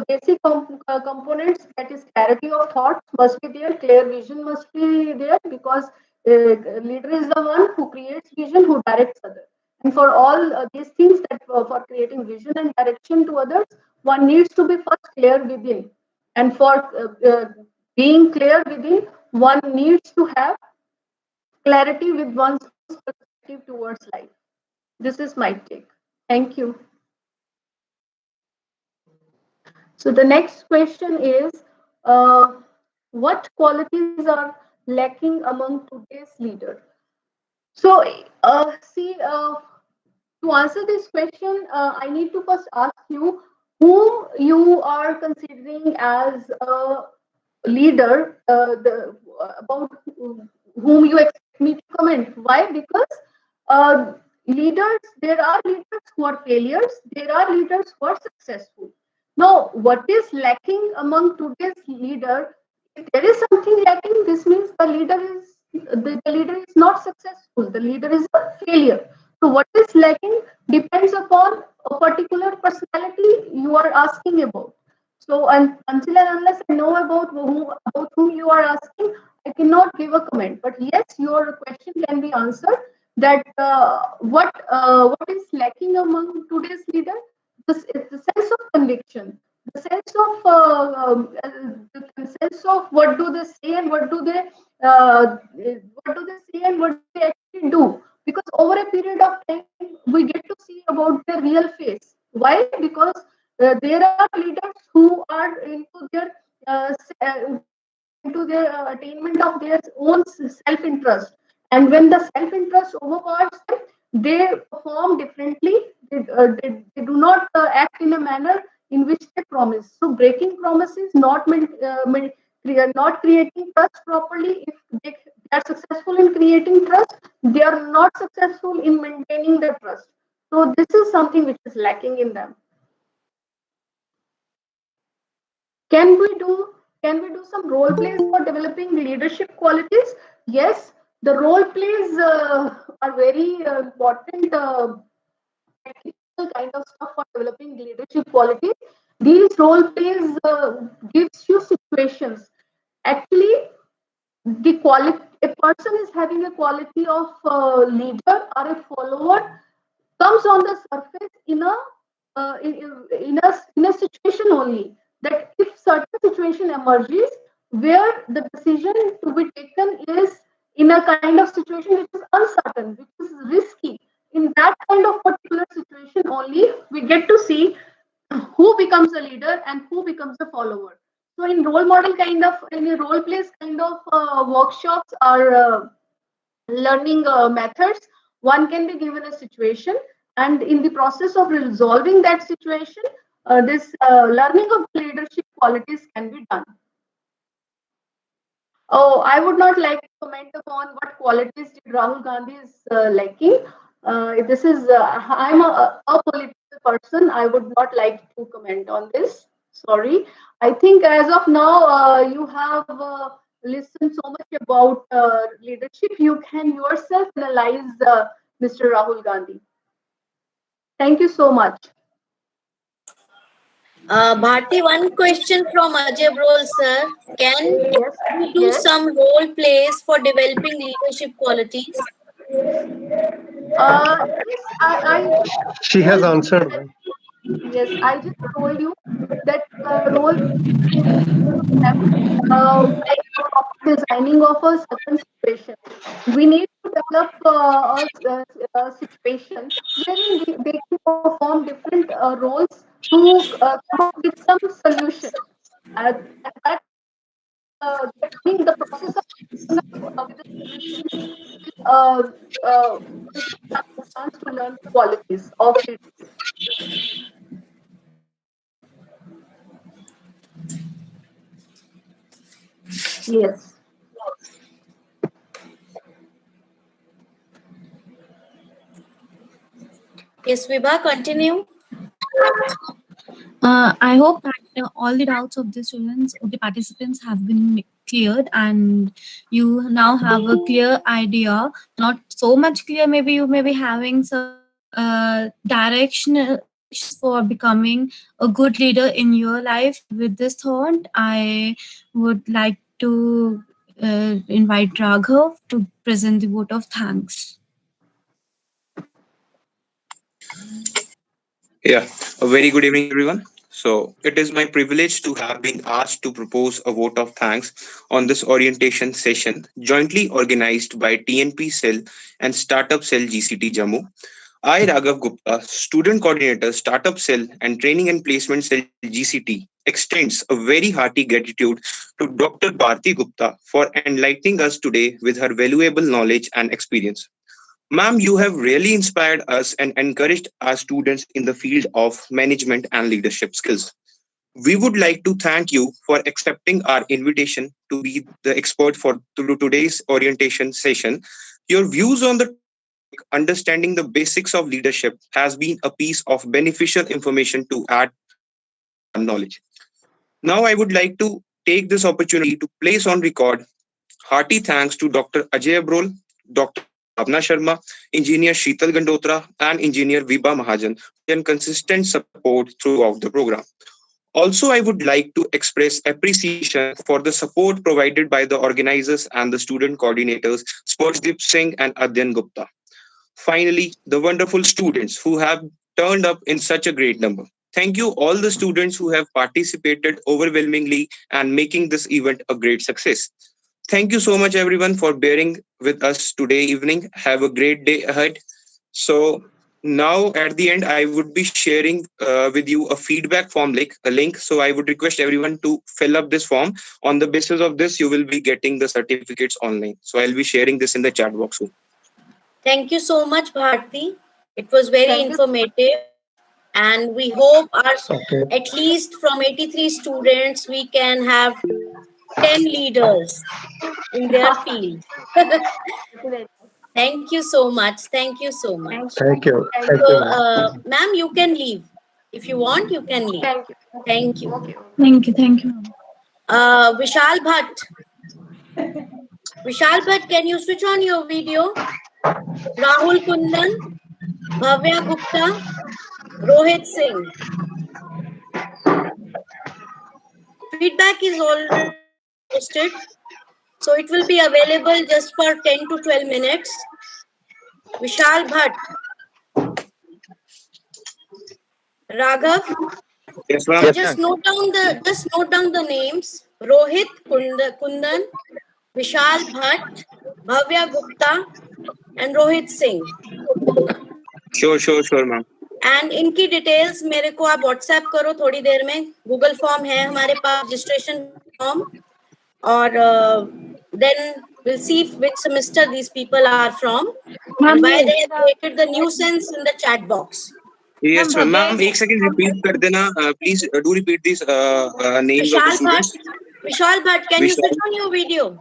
basic components, that is clarity of thoughts must be there, clear vision must be there, because leader is the one who creates vision, who directs others. And for all these things, that for creating vision and direction to others, one needs to be first clear within. And for being clear within, one needs to have clarity with one's perspective towards life. This is my take. Thank you. So the next question is, what qualities are lacking among today's leader? So, to answer this question, I need to first ask you whom you are considering as a leader, about whom you expect me to comment. Why? Because uh, there are leaders who are failures, there are leaders who are successful. Now, what is lacking among today's leader? If there is something lacking, this means the leader is not successful. The leader is a failure. So, what is lacking depends upon a particular personality you are asking about. So, until and unless I know about whom you are asking, I cannot give a comment. But yes, your question can be answered. That what is lacking among today's leader? The sense of conviction, the sense of the sense of what do they say and what do they actually do. Because over a period of time, we get to see about their real face. Why? Because there are leaders who are into their attainment of their own self-interest, and when the self-interest overpowers them, they perform differently. They do not act in a manner in which they promise. So breaking promises, not creating trust properly. If they are successful in creating trust, they are not successful in maintaining the trust. So this is something which is lacking in them. Can we do some role plays for developing leadership qualities? Yes, the role plays are very important technical kind of stuff for developing leadership qualities. These role plays gives you situations. Actually, the quality a person is having a quality of leader or a follower comes on the surface in a situation only, that if certain situation emerges where the decision to be taken is in a kind of situation which is uncertain, which is risky, in that kind of particular situation only we get to see who becomes a leader and who becomes a follower. So in a role plays kind of workshops or learning methods, one can be given a situation, and in the process of resolving that situation, this learning of leadership qualities can be done. Oh, I would not like to comment upon what qualities did Rahul Gandhi is lacking. This is I'm a political person. I would not like to comment on this. Sorry. I think as of now, you have listened so much about leadership. You can yourself analyze Mr. Rahul Gandhi. Thank you so much. Bharti, one question from Ajay Brol, sir. Can Yes. we do Yes. some role plays for developing leadership qualities? Yes. I She has told you answered. that. Yes, I just told you that role we need to have like a proper designing of a certain situation. We need to develop a situation wherein they can perform different roles to come up with some solution. That I mean, the process of coming up with a solution uh, will have a chance to learn the qualities of leadership. Yes. Yes, Vibha, continue. I hope that all the doubts of the students, of the participants, have been cleared, and you now have a clear idea. Not so much clear, maybe you may be having some directions for becoming a good leader in your life. With this thought, I would like to invite Raghav to present the vote of thanks. Yeah, a very good evening, everyone. So, it is my privilege to have been asked to propose a vote of thanks on this orientation session, jointly organized by TNP Cell and Startup Cell GCT Jammu. I, Raghav Gupta, Student Coordinator, Startup Cell and Training and Placement Cell GCT, extends a very hearty gratitude to Dr. Bharti Gupta for enlightening us today with her valuable knowledge and experience. Ma'am, you have really inspired us and encouraged our students in the field of management and leadership skills. We would like to thank you for accepting our invitation to be the expert for today's orientation session. Your views on the topic, understanding the basics of leadership, has been a piece of beneficial information to add to our knowledge. Now, I would like to take this opportunity to place on record hearty thanks to Dr. Ajay Abrol, Dr. Bhavna Sharma, Engineer Sheetal Gandotra, and Engineer Viba Mahajan for their consistent support throughout the program. Also, I would like to express appreciation for the support provided by the organizers and the student coordinators, Sportsdeep Singh and Adyan Gupta. Finally, the wonderful students who have turned up in such a great number. Thank you all the students who have participated overwhelmingly and making this event a great success. Thank you so much everyone for bearing with us today evening. Have a great day ahead. So now at the end, I would be sharing with you a feedback form link. So I would request everyone to fill up this form. On the basis of this, you will be getting the certificates online. So I'll be sharing this in the chat box soon. Thank you so much, Bharti. It was very Thank you. informative, and we hope our Okay. at least from 83 students we can have 10 leaders in their field. Thank you so much. Thank you so much. Thank you. Thank Thank So, you, ma'am. ma'am, you can leave. If you want, you can leave. Thank you. Thank you. Okay. Thank you, thank you. Vishal Bhatt. Vishal Bhatt, can you switch on your video? Rahul Kundan, Bhavya Gupta, Rohit Singh. Feedback is already posted, so it will be available just for 10 to 12 minutes. Vishal Bhatt, Raghav. Yes, ma'am. So just note down the names: Rohit Kundan, Vishal Bhatt, Bhavya Gupta, and Rohit Singh. Sure, ma'am. And इनकी details मेरे को आप WhatsApp करो थोड़ी देर में. Google form है हमारे पास, registration form, और then we'll see which semester these people are from and why they have created the nuisance in the chat box. Yes, ma'am. Ma'am, एक second repeat कर देना. Please do repeat these names of the students. Vishal Bhatt, can you Vishal. switch on your video?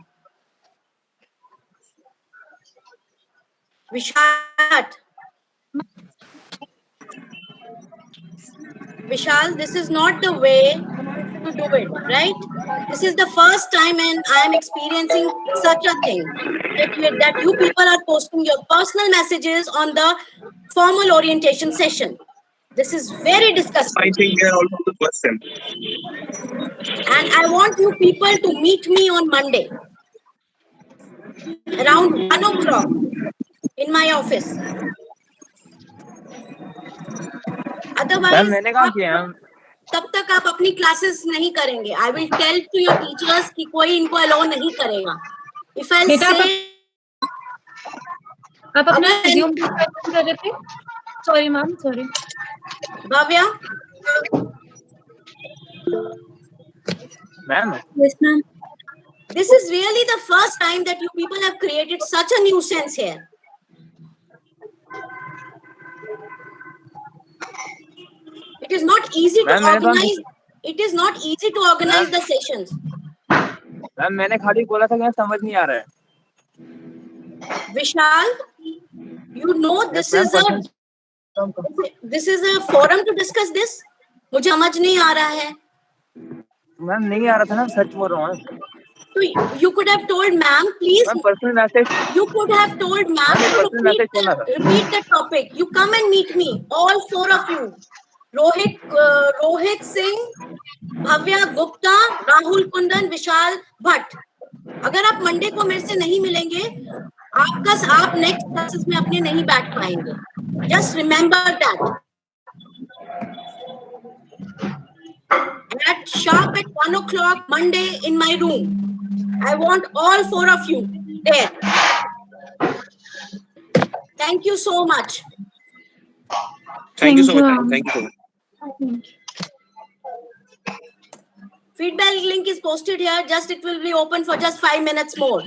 Vishal Bhatt. Vishal, this is not the way to do it, right? This is the first time and I am experiencing such a thing that you people are posting your personal messages on the formal orientation session. This is very disgusting. I think we are all from the first time. And I want you people to meet me on Monday around 1 o'clock in my office. Ma'am Otherwise, मैंने कहा किया है तब तक आप अपनी classes नहीं करेंगे. I will tell to your teachers कि कोई इनको अलाउ नहीं करेगा. If I'll बेटा say आप अपना Other than- रिज्यूम कर रहे थे. Sorry ma'am, sorry. Bhavya, ma'am Yes ma'am. this is really the first time that you people have created such a nuisance here. It is not easy to Ma'am, मैंने तो- organize. It is not easy to organize the sessions. Ma'am मैंने खाली बोला था कि मैं समझ नहीं आ रहा है. Vishal, you know this ma'am, is a forum to discuss this. मुझे समझ नहीं आ रहा है. मैम नहीं आ रहा था ना, सच बोल रहा हूँ. So you could have told ma'am, please. Ma'am personal message. You could have told ma'am to repeat the topic. You come and meet me, all 4 of you. Rohit Singh, Bhavya Gupta, Rahul Kundan, Vishal Bhatt. अगर आप Monday को मेरे से नहीं मिलेंगे, आप next classes में अपने नहीं बैठ पाएंगे. Just remember that. Sharp at 1 o'clock Monday in my room. I want all 4 of you there. Thank you so much. Thank you so much. Thank you so much. Feedback link is posted here. Just it will be open for just 5 minutes more.